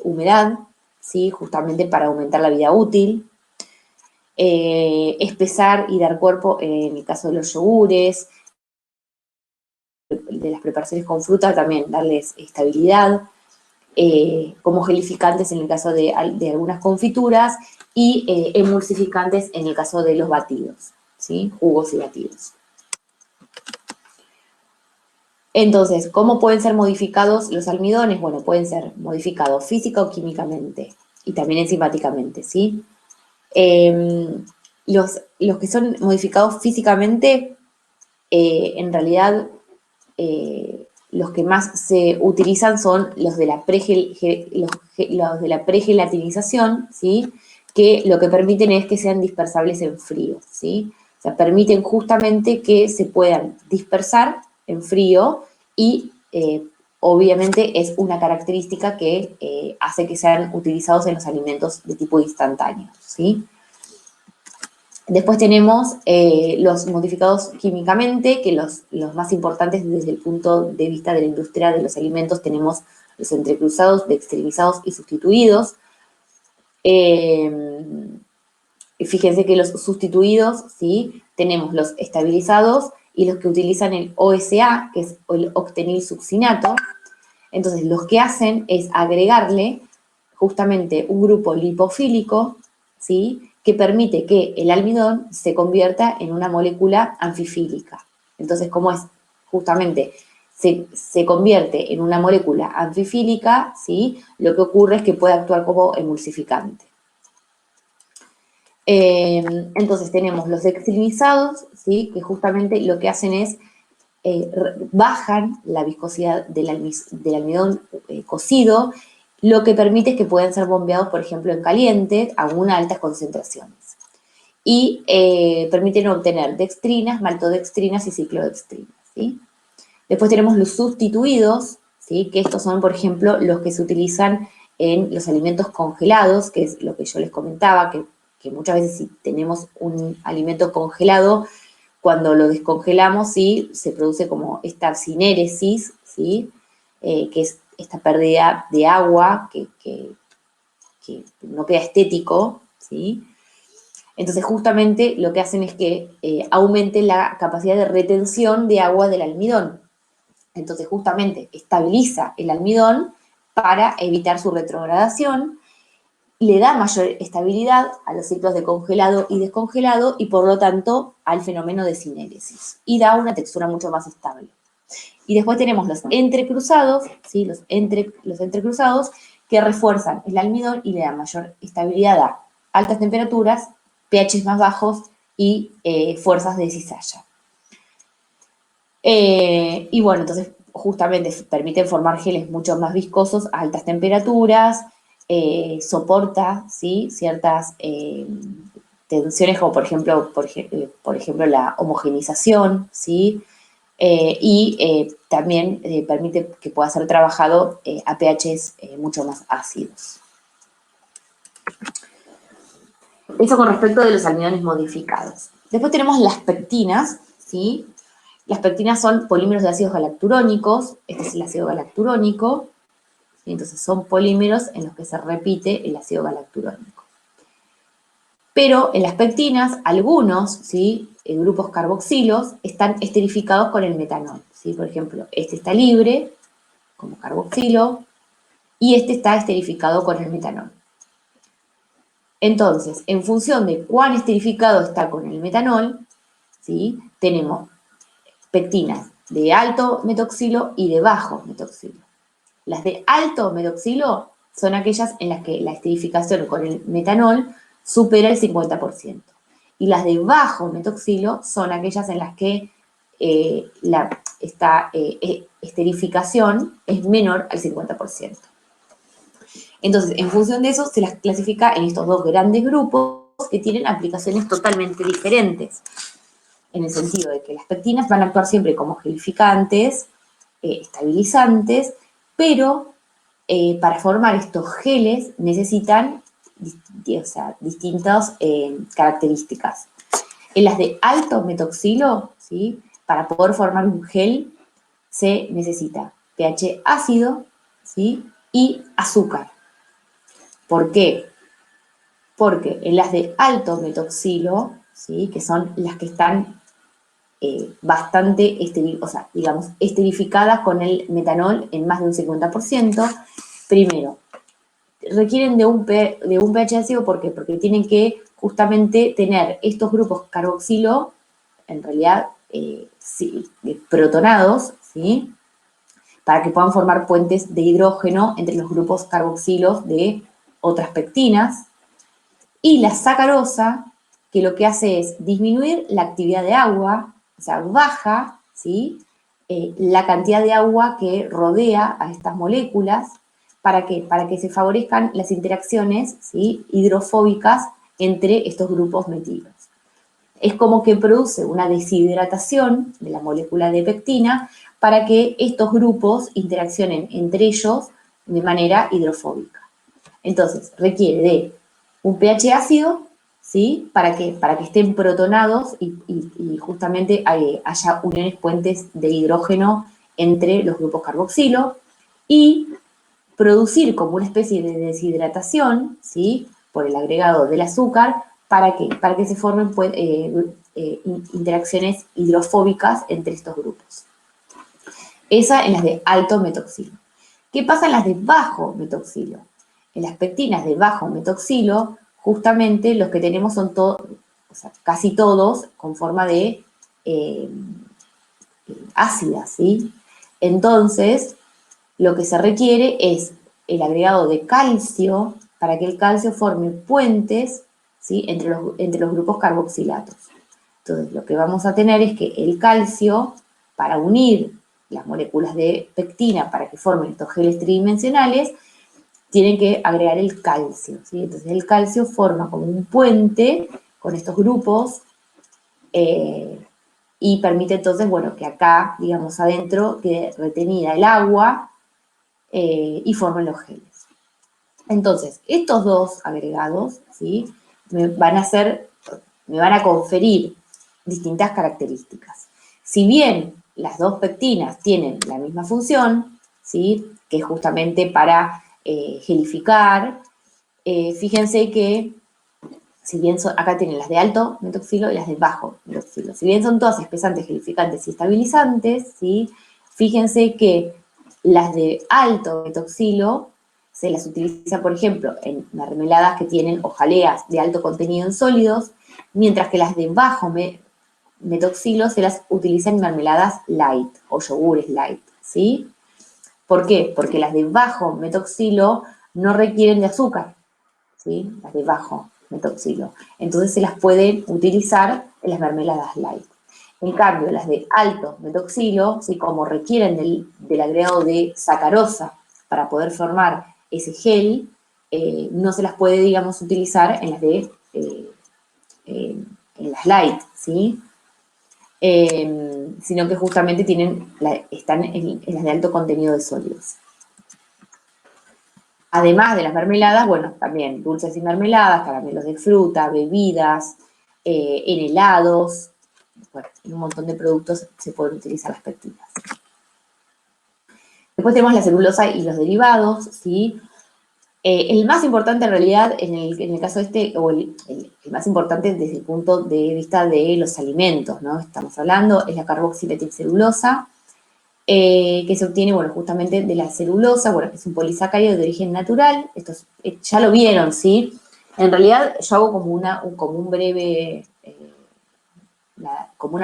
humedad, ¿sí?, justamente para aumentar la vida útil. Espesar y dar cuerpo en el caso de los yogures, de las preparaciones con fruta, también darles estabilidad. Como gelificantes en el caso de algunas confituras y emulsificantes en el caso de los batidos, ¿sí?, jugos y batidos. Entonces, ¿cómo pueden ser modificados los almidones? Bueno, pueden ser modificados física o químicamente y también enzimáticamente, ¿sí? Los que son modificados físicamente, en realidad, los que más se utilizan son los de la pregelatinización, ¿sí?, que lo que permiten es que sean dispersables en frío, ¿sí? O sea, permiten justamente que se puedan dispersar en frío y obviamente es una característica que hace que sean utilizados en los alimentos de tipo instantáneo, ¿sí? Después tenemos los modificados químicamente, que los más importantes desde el punto de vista de la industria de los alimentos tenemos los entrecruzados, dextrinizados y sustituidos. Fíjense que los sustituidos, ¿sí?, tenemos los estabilizados y los que utilizan el OSA, que es el octenil succinato. Entonces, los que hacen es agregarle justamente un grupo lipofílico, ¿sí?, que permite que el almidón se convierta en una molécula anfifílica. Entonces, como es justamente se convierte en una molécula anfifílica, ¿sí?, lo que ocurre es que puede actuar como emulsificante. Entonces tenemos los dextrinizados, ¿sí? Que justamente lo que hacen es bajan la viscosidad del almidón cocido, lo que permite que puedan ser bombeados, por ejemplo, en caliente, a una altas concentraciones. Y permiten obtener dextrinas, maltodextrinas y ciclodextrinas, ¿sí? Después tenemos los sustituidos, ¿sí? Que estos son, por ejemplo, los que se utilizan en los alimentos congelados, que es lo que yo les comentaba, que muchas veces si tenemos un alimento congelado, cuando lo descongelamos, ¿sí? Se produce como esta sinéresis, ¿sí? Que es esta pérdida de agua que no queda estético, ¿sí? Entonces, justamente lo que hacen es que aumente la capacidad de retención de agua del almidón. Entonces, justamente estabiliza el almidón para evitar su retrogradación, le da mayor estabilidad a los ciclos de congelado y descongelado y, por lo tanto, al fenómeno de sinéresis. Y da una textura mucho más estable. Y después tenemos los entrecruzados, ¿sí? Los entrecruzados que refuerzan el almidón y le dan mayor estabilidad a altas temperaturas, pHs más bajos y fuerzas de cizalla. Y bueno, entonces justamente permiten formar geles mucho más viscosos a altas temperaturas, soporta, ¿sí? Ciertas tensiones como por ejemplo la homogenización, ¿sí? También permite que pueda ser trabajado a pHs mucho más ácidos. Eso con respecto de los almidones modificados. Después tenemos las pectinas, ¿sí? Las pectinas son polímeros de ácidos galacturónicos. Este es el ácido galacturónico. Entonces son polímeros en los que se repite el ácido galacturónico. Pero en las pectinas, algunos, ¿sí? Grupos carboxilos están esterificados con el metanol, ¿sí? Por ejemplo, este está libre como carboxilo y este está esterificado con el metanol. Entonces, en función de cuán esterificado está con el metanol, ¿sí? Tenemos pectinas de alto metoxilo y de bajo metoxilo. Las de alto metoxilo son aquellas en las que la esterificación con el metanol supera el 50%. Y las de bajo metoxilo son aquellas en las que esta esterificación es menor al 50%. Entonces, en función de eso, se las clasifica en estos dos grandes grupos que tienen aplicaciones totalmente diferentes, en el sentido de que las pectinas van a actuar siempre como gelificantes, estabilizantes, pero para formar estos geles necesitan distintas características. En las de alto metoxilo, ¿sí? Para poder formar un gel se necesita pH ácido, ¿sí? Y azúcar. ¿Por qué? Porque en las de alto metoxilo, ¿sí? Que son las que están bastante esterificadas con el metanol en más de un 50%, primero, requieren de un pH ácido, ¿por qué? Porque tienen que justamente tener estos grupos carboxilo, en realidad protonados, ¿sí? Para que puedan formar puentes de hidrógeno entre los grupos carboxilos de otras pectinas. Y la sacarosa, que lo que hace es disminuir la actividad de agua, o sea, baja, ¿sí? La cantidad de agua que rodea a estas moléculas. ¿Para qué? Para que se favorezcan las interacciones, ¿sí? Hidrofóbicas entre estos grupos metilos. Es como que produce una deshidratación de la molécula de pectina para que estos grupos interaccionen entre ellos de manera hidrofóbica. Entonces, requiere de un pH ácido, ¿sí? ¿Para qué? Para que estén protonados y justamente haya uniones puentes de hidrógeno entre los grupos carboxilo y producir como una especie de deshidratación, ¿sí? Por el agregado del azúcar, ¿para qué? Para que se formen interacciones hidrofóbicas entre estos grupos. Esa en las de alto metoxilo. ¿Qué pasa en las de bajo metoxilo? En las pectinas de bajo metoxilo, justamente los que tenemos son casi todos con forma de ácida, ¿sí? Entonces, lo que se requiere es el agregado de calcio para que el calcio forme puentes, ¿sí? Entre los grupos carboxilatos. Entonces, lo que vamos a tener es que el calcio, para unir las moléculas de pectina para que formen estos geles tridimensionales, tienen que agregar el calcio, ¿sí? Entonces, el calcio forma como un puente con estos grupos y permite entonces, bueno, que acá, digamos, adentro quede retenida el agua y formen los geles. Entonces, estos dos agregados, ¿sí? me van a conferir distintas características. Si bien las dos pectinas tienen la misma función, ¿sí? Que es justamente para gelificar, fíjense que si bien acá tienen las de alto metoxilo y las de bajo metoxilo, si bien son todas espesantes, gelificantes y estabilizantes, ¿sí? Fíjense que las de alto metoxilo se las utiliza, por ejemplo, en mermeladas que tienen o jaleas de alto contenido en sólidos, mientras que las de bajo metoxilo se las utiliza en mermeladas light o yogures light, ¿sí? ¿Por qué? Porque las de bajo metoxilo no requieren de azúcar, ¿sí? Las de bajo metoxilo. Entonces se las pueden utilizar en las mermeladas light. En cambio, las de alto metoxilo, ¿sí? Como requieren del agregado de sacarosa para poder formar ese gel, no se las puede, digamos, utilizar en las en las light, ¿sí? Sino que justamente están en las de alto contenido de sólidos. Además de las mermeladas, bueno, también dulces y mermeladas, caramelos de fruta, bebidas, en helados, bueno, en un montón de productos se pueden utilizar las pectinas. Después tenemos la celulosa y los derivados, ¿sí? El más importante en realidad, en el caso este, o el más importante desde el punto de vista de los alimentos, ¿no? Estamos hablando, es la carboximetilcelulosa, que se obtiene, bueno, justamente de la celulosa, bueno, que es un polisacárido de origen natural. Esto ya lo vieron, ¿sí? En realidad yo hago como como una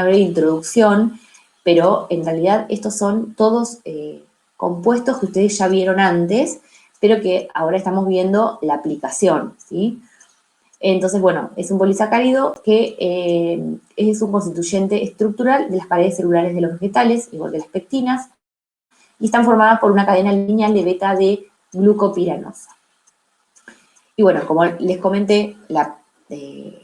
breve introducción, pero en realidad estos son todos compuestos que ustedes ya vieron antes, pero que ahora estamos viendo la aplicación, ¿sí? Entonces, bueno, es un polisacárido que es un constituyente estructural de las paredes celulares de los vegetales, igual que las pectinas, y están formadas por una cadena lineal de beta de glucopiranosa. Y bueno, como les comenté, el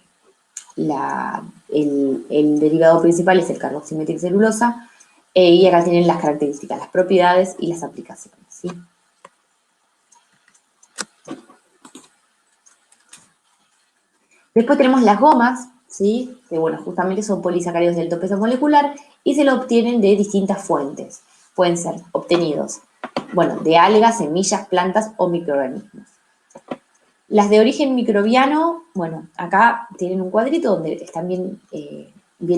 derivado principal es el carboximetilcelulosa, y acá tienen las características, las propiedades y las aplicaciones, ¿sí? Después tenemos las gomas, ¿sí? Que bueno, justamente son polisacáridos de alto peso molecular y se lo obtienen de distintas fuentes. Pueden ser obtenidos, bueno, de algas, semillas, plantas o microorganismos. Las de origen microbiano, bueno, acá tienen un cuadrito donde están bien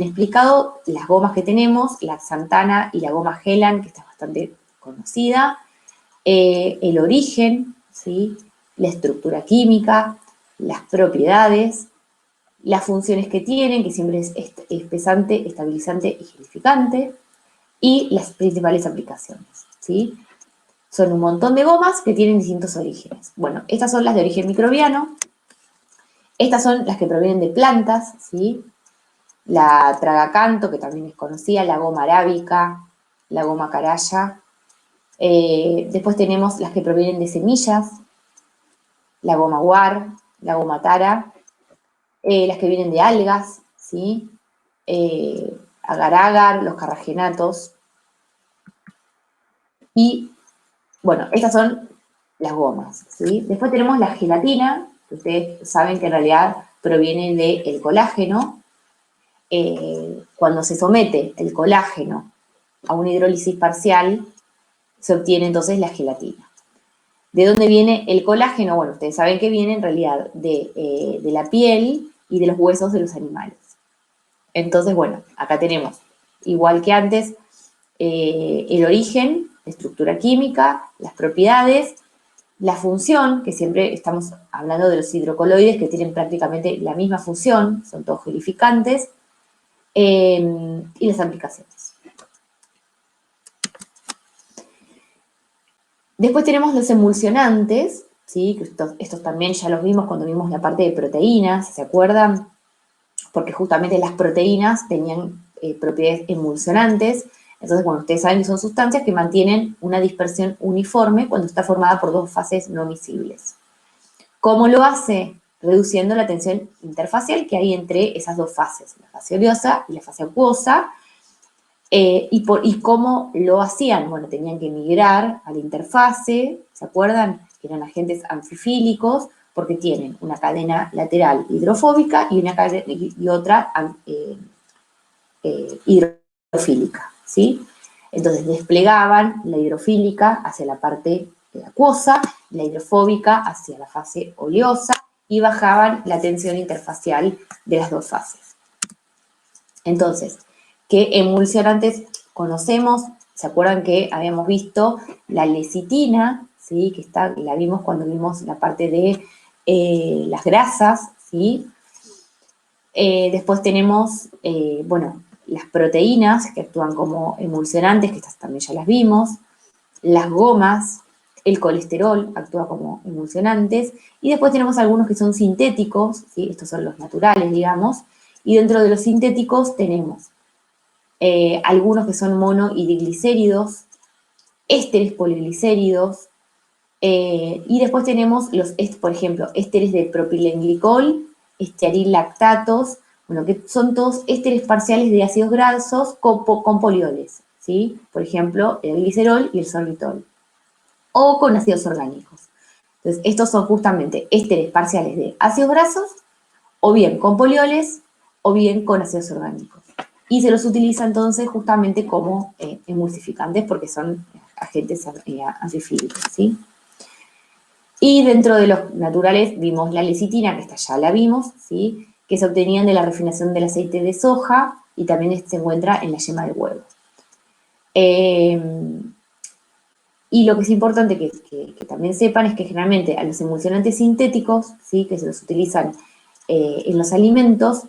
explicado las gomas que tenemos, la xantana y la goma Helan, que está bastante conocida, el origen, ¿sí? La estructura química, las propiedades, las funciones que tienen, que siempre es espesante, estabilizante y gelificante, y las principales aplicaciones, ¿sí? Son un montón de gomas que tienen distintos orígenes. Bueno, estas son las de origen microbiano, estas son las que provienen de plantas, ¿sí? La tragacanto, que también es conocida, la goma arábica, la goma caraya. Después tenemos las que provienen de semillas, la goma guar, la goma tara, las que vienen de algas, ¿sí? Agar-agar, los carragenatos. Y, bueno, estas son las gomas, ¿sí? Después tenemos la gelatina, que ustedes saben que en realidad proviene del colágeno. Cuando se somete el colágeno a una hidrólisis parcial, se obtiene entonces la gelatina. ¿De dónde viene el colágeno? Bueno, ustedes saben que viene en realidad de la piel y de los huesos de los animales. Entonces, bueno, acá tenemos, igual que antes, el origen, la estructura química, las propiedades, la función, que siempre estamos hablando de los hidrocoloides que tienen prácticamente la misma función, son todos gelificantes, y las aplicaciones. Después tenemos los emulsionantes, ¿sí? Que estos también ya los vimos cuando vimos la parte de proteínas, ¿se acuerdan? Porque justamente las proteínas tenían propiedades emulsionantes. Entonces, bueno, ustedes saben que son sustancias que mantienen una dispersión uniforme cuando está formada por dos fases no miscibles. ¿Cómo lo hace? Reduciendo la tensión interfacial que hay entre esas dos fases, la fase oleosa y la fase acuosa. ¿Y cómo lo hacían? Bueno, tenían que migrar a la interfase, ¿se acuerdan? Eran agentes anfifílicos porque tienen una cadena lateral hidrofóbica y otra hidrofílica, ¿sí? Entonces desplegaban la hidrofílica hacia la parte acuosa, la hidrofóbica hacia la fase oleosa y bajaban la tensión interfacial de las dos fases. Entonces, ¿qué emulsionantes conocemos? ¿Se acuerdan que habíamos visto la lecitina, ¿sí? La vimos cuando vimos la parte de las grasas, ¿sí? Después tenemos, bueno, las proteínas que actúan como emulsionantes, que estas también ya las vimos, las gomas, el colesterol actúa como emulsionantes, y después tenemos algunos que son sintéticos, ¿sí? Estos son los naturales, digamos, y dentro de los sintéticos tenemos algunos que son mono y diglicéridos, ésteres poliglicéridos, y después tenemos por ejemplo, ésteres de propilenglicol, estearilactatos, bueno, que son todos ésteres parciales de ácidos grasos con polioles, ¿sí? Por ejemplo, el glicerol y el sorbitol, o con ácidos orgánicos. Entonces, estos son justamente ésteres parciales de ácidos grasos, o bien con polioles, o bien con ácidos orgánicos. Y se los utiliza entonces justamente como emulsificantes porque son agentes anfifílicos, ¿sí? Y dentro de los naturales vimos la lecitina, que esta ya la vimos, ¿sí? Que se obtenían de la refinación del aceite de soja y también se encuentra en la yema del huevo. Y lo que es importante que también sepan es que generalmente a los emulsionantes sintéticos, ¿sí? Que se los utilizan en los alimentos,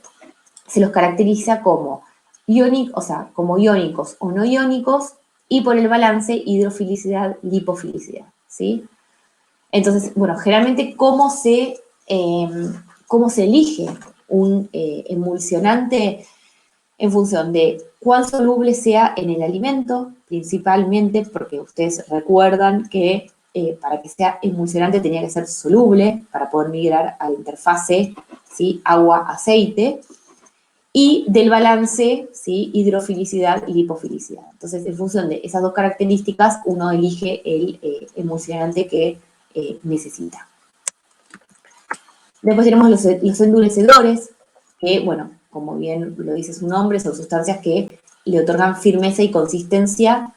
se los caracteriza como como iónicos o no iónicos y por el balance hidrofilicidad-lipofilicidad, ¿sí? Entonces, bueno, generalmente, cómo se elige un emulsionante? En función de cuán soluble sea en el alimento, principalmente porque ustedes recuerdan que para que sea emulsionante tenía que ser soluble para poder migrar a la interfase, ¿sí? Agua-aceite, y del balance, ¿sí? Hidrofilicidad y lipofilicidad. Entonces, en función de esas dos características, uno elige el emulsionante que necesita. Después tenemos los endurecedores, que, bueno, como bien lo dice su nombre, son sustancias que le otorgan firmeza y consistencia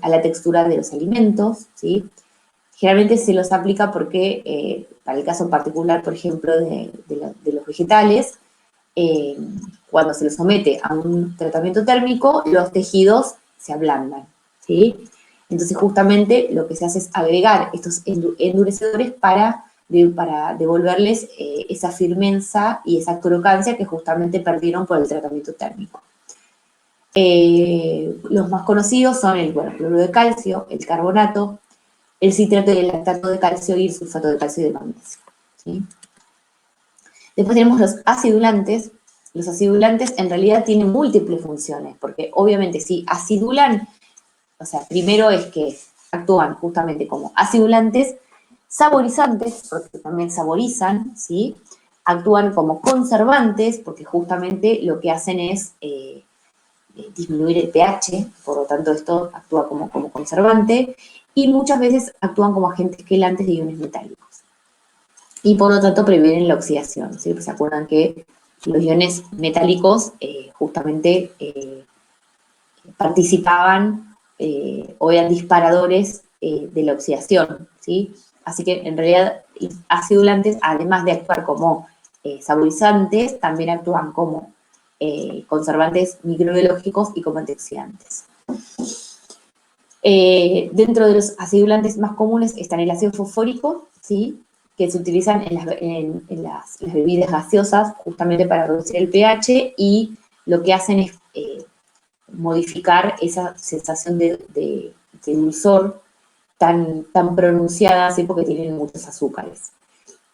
a la textura de los alimentos, ¿sí? Generalmente se los aplica porque, para el caso particular, por ejemplo, de los vegetales, cuando se los somete a un tratamiento térmico, los tejidos se ablandan, ¿sí? Entonces, justamente, lo que se hace es agregar estos endurecedores para devolverles esa firmeza y esa crocancia que justamente perdieron por el tratamiento térmico. Los más conocidos son el cloruro de calcio, el carbonato, el citrato y el lactato de calcio y el sulfato de calcio y de magnesio, ¿sí? Después tenemos los acidulantes. Los acidulantes en realidad tienen múltiples funciones, porque obviamente si acidulan, o sea, primero es que actúan justamente como acidulantes, saborizantes, porque también saborizan, ¿sí? Actúan como conservantes, porque justamente lo que hacen es disminuir el pH, por lo tanto esto actúa como conservante, y muchas veces actúan como agentes quelantes de iones metálicos. Y por lo tanto previenen la oxidación, ¿sí? Pues se acuerdan que los iones metálicos justamente participaban o eran disparadores de la oxidación, ¿sí? Así que en realidad acidulantes, además de actuar como saborizantes, también actúan como conservantes microbiológicos y como antioxidantes. Dentro de los acidulantes más comunes están el ácido fosfórico, ¿sí? Que se utilizan en las bebidas gaseosas justamente para reducir el pH y lo que hacen es modificar esa sensación de dulzor tan pronunciada, ¿sí? Porque tienen muchos azúcares.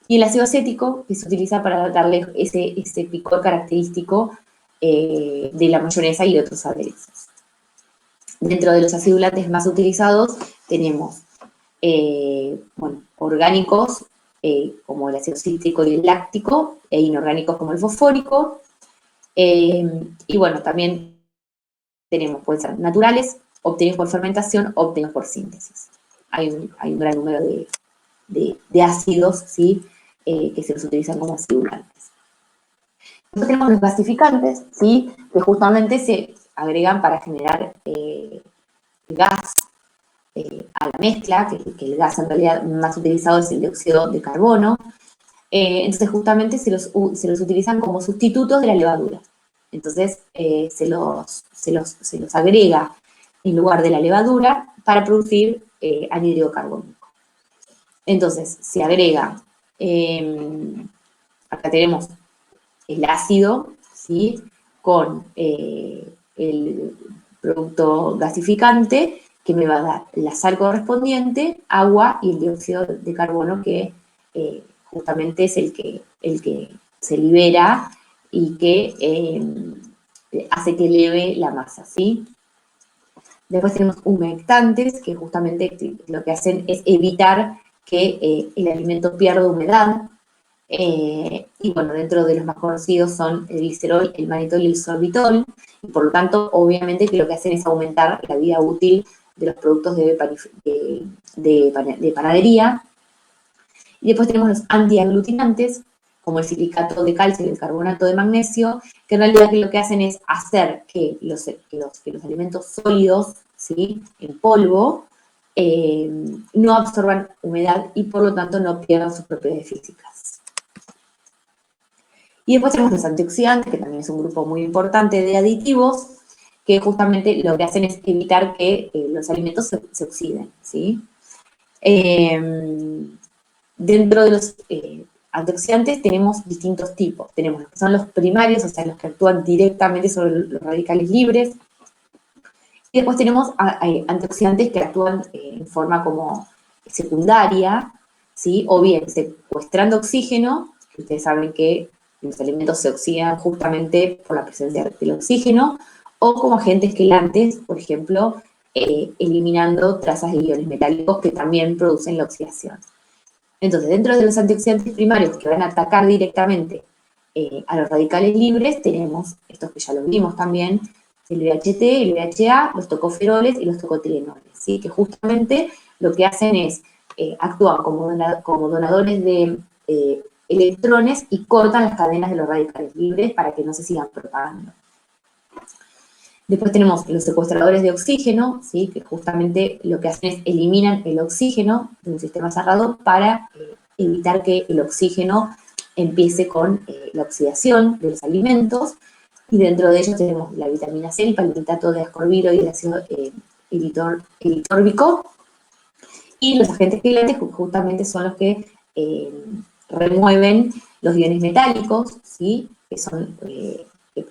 Y el ácido acético, que se utiliza para darle ese picor característico de la mayonesa y de otros aderezos. Dentro de los acidulantes más utilizados tenemos orgánicos como el ácido cítrico y el láctico, e inorgánicos como el fosfórico. Y bueno, también tenemos, pueden ser naturales, obtenidos por fermentación, obtenidos por síntesis. Hay un gran número de ácidos, ¿sí? Que se los utilizan como acidulantes. Después tenemos los gasificantes, ¿sí? Que justamente se agregan para generar gas a la mezcla, que el gas en realidad más utilizado es el dióxido de carbono. Entonces justamente se los utilizan como sustitutos de la levadura. Entonces se los agrega en lugar de la levadura para producir anhídrido carbónico. Entonces se agrega, acá tenemos el ácido, ¿sí? Con el producto gasificante, que me va a dar la sal correspondiente, agua y el dióxido de carbono, que justamente es el que se libera y que hace que eleve la masa, ¿sí? Después tenemos humectantes, que justamente lo que hacen es evitar que el alimento pierda humedad. Y bueno, dentro de los más conocidos son el glicerol, el mannitol y el sorbitol, y por lo tanto, obviamente que lo que hacen es aumentar la vida útil de los productos de panadería. Y después tenemos los antiaglutinantes, como el silicato de calcio y el carbonato de magnesio, que en realidad lo que hacen es hacer que los alimentos sólidos, ¿sí? En polvo, no absorban humedad y por lo tanto no pierdan sus propiedades físicas. Y después tenemos los antioxidantes, que también es un grupo muy importante de aditivos, que justamente lo que hacen es evitar que los alimentos se oxiden, ¿sí? Dentro de los antioxidantes tenemos distintos tipos. Tenemos los que son los primarios, o sea, los que actúan directamente sobre los radicales libres. Y después tenemos antioxidantes que actúan en forma como secundaria, ¿sí? O bien secuestrando oxígeno, que ustedes saben que los alimentos se oxidan justamente por la presencia del oxígeno, o como agentes quelantes, por ejemplo, eliminando trazas de iones metálicos que también producen la oxidación. Entonces, dentro de los antioxidantes primarios que van a atacar directamente a los radicales libres, tenemos estos que ya lo vimos también, el VHT, el VHA, los tocoferoles y los tocotrienoles, ¿sí? Que justamente lo que hacen es actúan como donadores de electrones y cortan las cadenas de los radicales libres para que no se sigan propagando. Después tenemos los secuestradores de oxígeno, ¿sí? Que justamente lo que hacen es eliminan el oxígeno de un sistema cerrado para evitar que el oxígeno empiece con la oxidación de los alimentos. Y dentro de ellos tenemos la vitamina C, el palmitato de ascorbilo y el ácido eritórbico. Y los agentes quelantes justamente son los que remueven los iones metálicos, ¿sí? Que son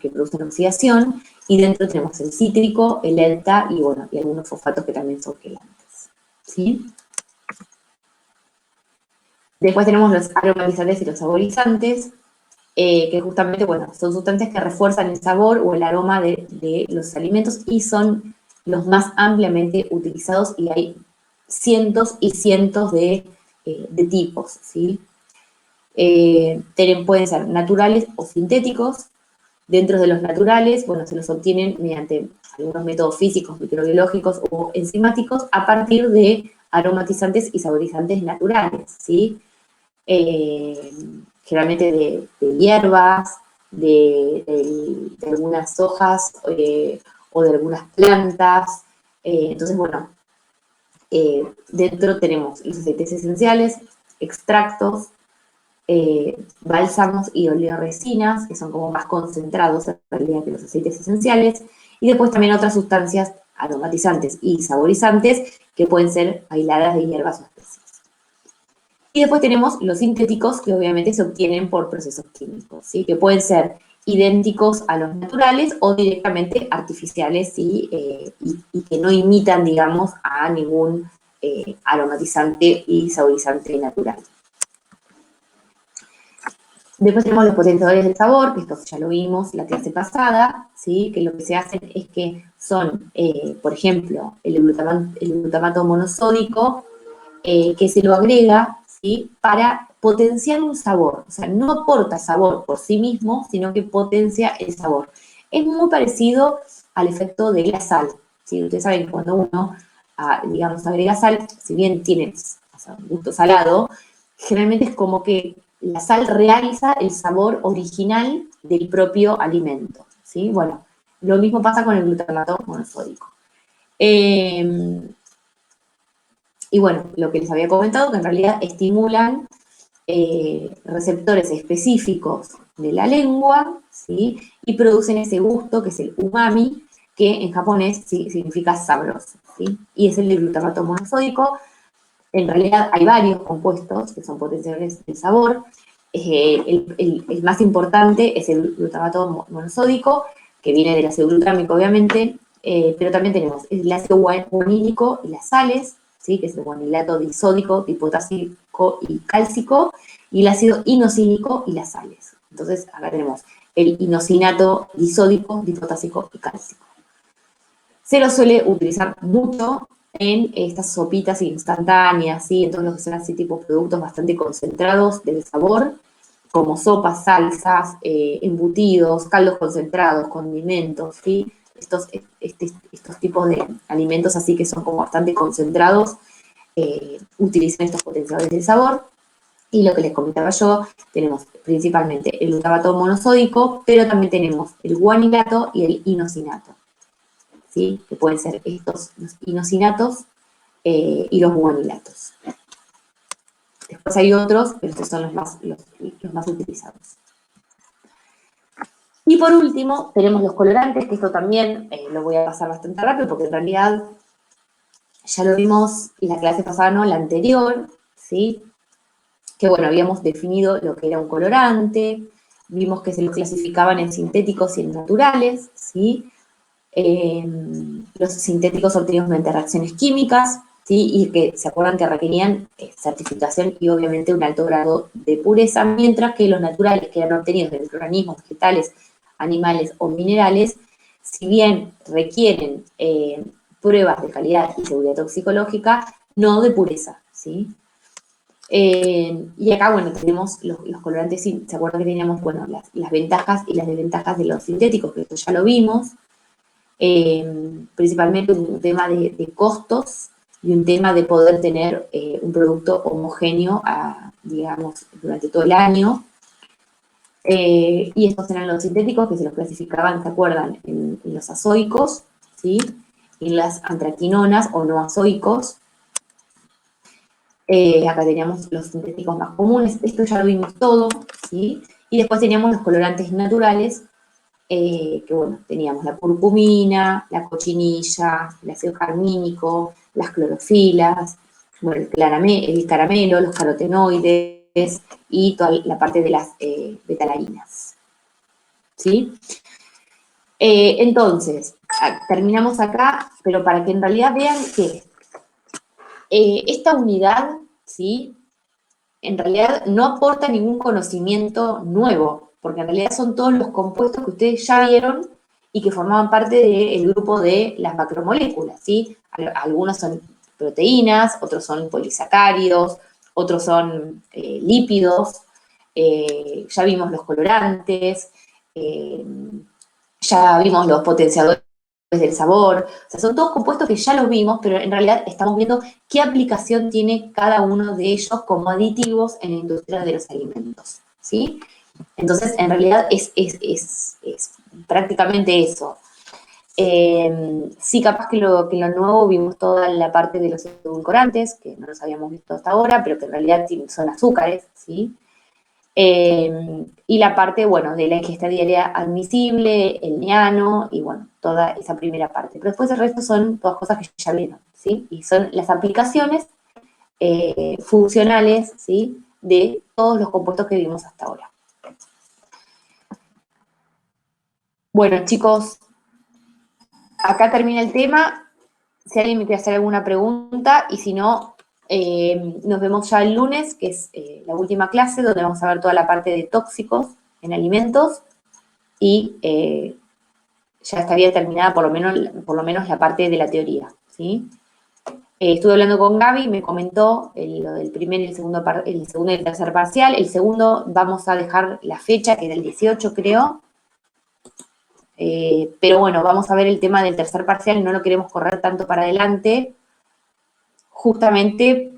que producen oxidación, y dentro tenemos el cítrico, el ELTA y bueno, y algunos fosfatos que también son quelantes, ¿sí? Después tenemos los aromatizantes y los saborizantes, que justamente, bueno, son sustancias que refuerzan el sabor o el aroma de los alimentos y son los más ampliamente utilizados, y hay cientos y cientos de tipos, ¿sí? Pueden ser naturales o sintéticos. Dentro de los naturales, bueno, se los obtienen mediante algunos métodos físicos, microbiológicos o enzimáticos a partir de aromatizantes y saborizantes naturales, ¿sí? Generalmente de hierbas, de algunas hojas o de algunas plantas. Entonces, bueno, dentro tenemos los aceites esenciales, extractos, bálsamos y oleoresinas, que son como más concentrados en realidad que los aceites esenciales, y después también otras sustancias aromatizantes y saborizantes que pueden ser aisladas de hierbas o especies. Y después tenemos los sintéticos, que obviamente se obtienen por procesos químicos, ¿sí? Que pueden ser idénticos a los naturales o directamente artificiales, ¿sí? Y que no imitan, digamos, a ningún aromatizante y saborizante natural. Después tenemos los potenciadores del sabor, que esto ya lo vimos la clase pasada, ¿sí? Que lo que se hacen es que son, por ejemplo, el glutamato monosódico, que se lo agrega, ¿sí? Para potenciar un sabor. O sea, no aporta sabor por sí mismo, sino que potencia el sabor. Es muy parecido al efecto de la sal, ¿sí? Ustedes saben que cuando uno, digamos, agrega sal, si bien tiene, o sea, un gusto salado, generalmente es como que la sal realza el sabor original del propio alimento, ¿sí? Bueno, lo mismo pasa con el glutamato monosódico. Y bueno, lo que les había comentado, que en realidad estimulan receptores específicos de la lengua, ¿sí? Y producen ese gusto, que es el umami, que en japonés sí, significa sabroso, ¿sí? Y es el de glutamato monosódico. En realidad hay varios compuestos que son potenciadores del sabor. El más importante es el glutamato monosódico, que viene del ácido glutámico, obviamente, pero también tenemos el ácido guanílico y las sales, ¿sí? Que es el guanilato disódico, dipotásico y cálcico, y el ácido inosílico y las sales. Entonces, acá tenemos el inosinato disódico, dipotásico y cálcico. Se lo suele utilizar mucho en estas sopitas instantáneas, ¿sí? En todos los que son así tipo productos bastante concentrados del sabor, como sopas, salsas, embutidos, caldos concentrados, condimentos, ¿sí? Estos tipos de alimentos así que son como bastante concentrados, utilizan estos potenciadores del sabor. Y lo que les comentaba yo, tenemos principalmente el glutamato monosódico, pero también tenemos el guanilato y el inosinato, ¿sí? Que pueden ser estos, los inosinatos y los guanilatos. Después hay otros, pero estos son los más utilizados. Y por último, tenemos los colorantes, que esto también lo voy a pasar bastante rápido, porque en realidad ya lo vimos en la clase pasada, no, la anterior, ¿sí? Que bueno, habíamos definido lo que era un colorante, vimos que se los clasificaban en sintéticos y en naturales, ¿sí? Los sintéticos obtenidos mediante reacciones químicas, ¿sí? Y que se acuerdan que requerían certificación y obviamente un alto grado de pureza, mientras que los naturales, que eran obtenidos de microorganismos, vegetales, animales o minerales, si bien requieren pruebas de calidad y seguridad toxicológica, no de pureza, ¿sí? Y acá, bueno, tenemos los colorantes, ¿se acuerdan que teníamos, bueno, las ventajas y las desventajas de los sintéticos, que esto ya lo vimos, principalmente un tema de costos y un tema de poder tener un producto homogéneo, digamos, durante todo el año. Y estos eran los sintéticos que se los clasificaban, ¿se acuerdan? En los azoicos, ¿sí? En las antraquinonas o no azoicos. Acá teníamos los sintéticos más comunes, esto ya lo vimos todo, ¿sí? Y después teníamos los colorantes naturales, que bueno, teníamos la curcumina, la cochinilla, el ácido carmínico, las clorofilas, bueno, el caramelo, los carotenoides y toda la parte de las betalarinas, ¿sí? Entonces, terminamos acá, pero para que en realidad vean que esta unidad, ¿sí? En realidad no aporta ningún conocimiento nuevo, porque en realidad son todos los compuestos que ustedes ya vieron y que formaban parte del grupo de las macromoléculas, ¿sí? Algunos son proteínas, otros son polisacáridos, otros son lípidos, ya vimos los colorantes, eh, ya vimos los potenciadores del sabor, o sea, son todos compuestos que ya los vimos, pero en realidad estamos viendo qué aplicación tiene cada uno de ellos como aditivos en la industria de los alimentos, ¿sí? Entonces, en realidad es prácticamente eso. Sí, capaz que lo nuevo vimos toda la parte de los edulcorantes, que no los habíamos visto hasta ahora, pero que en realidad son azúcares, ¿sí? Y la parte, bueno, de la ingesta diaria admisible, el NIANO y, bueno, toda esa primera parte. Pero después el resto son todas cosas que ya vieron, ¿sí? Y son las aplicaciones funcionales, ¿sí? De todos los compuestos que vimos hasta ahora. Bueno, chicos, acá termina el tema. si alguien me quiere hacer alguna pregunta, y si no, nos vemos ya el lunes, que es la última clase, donde vamos a ver toda la parte de tóxicos en alimentos, y ya estaría terminada por lo menos la parte de la teoría, ¿sí? Estuve hablando con Gaby, me comentó lo del primer y el segundo y el tercer parcial. El segundo vamos a dejar la fecha, que era el 18, creo. Pero bueno, vamos a ver el tema del tercer parcial, no lo queremos correr tanto para adelante, justamente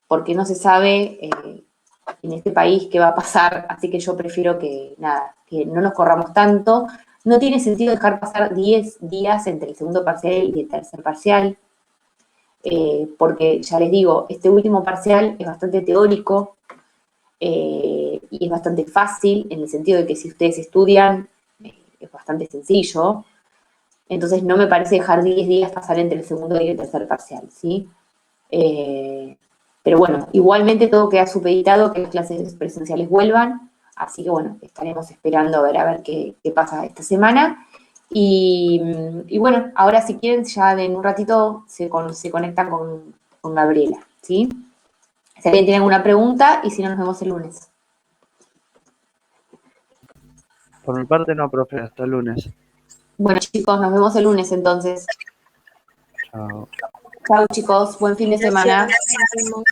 porque no se sabe en este país qué va a pasar, así que yo prefiero que nada, que no nos corramos tanto. No tiene sentido dejar pasar 10 días entre el segundo parcial y el tercer parcial, porque ya les digo, este último parcial es bastante teórico y es bastante fácil, en el sentido de que si ustedes estudian, es bastante sencillo. Entonces no me parece dejar 10 días pasar entre el segundo y el tercer parcial, ¿sí? Pero bueno, igualmente todo queda supeditado que las clases presenciales vuelvan, así que bueno, estaremos esperando a ver qué pasa esta semana. Y bueno, ahora si quieren, ya en un ratito se conectan con Gabriela, ¿sí? Si alguien tiene alguna pregunta, y si no, nos vemos el lunes. Por mi parte no, profe, hasta el lunes. Bueno, chicos, nos vemos el lunes entonces. Chao. Chao, chicos, buen fin de semana. Gracias, nos vemos.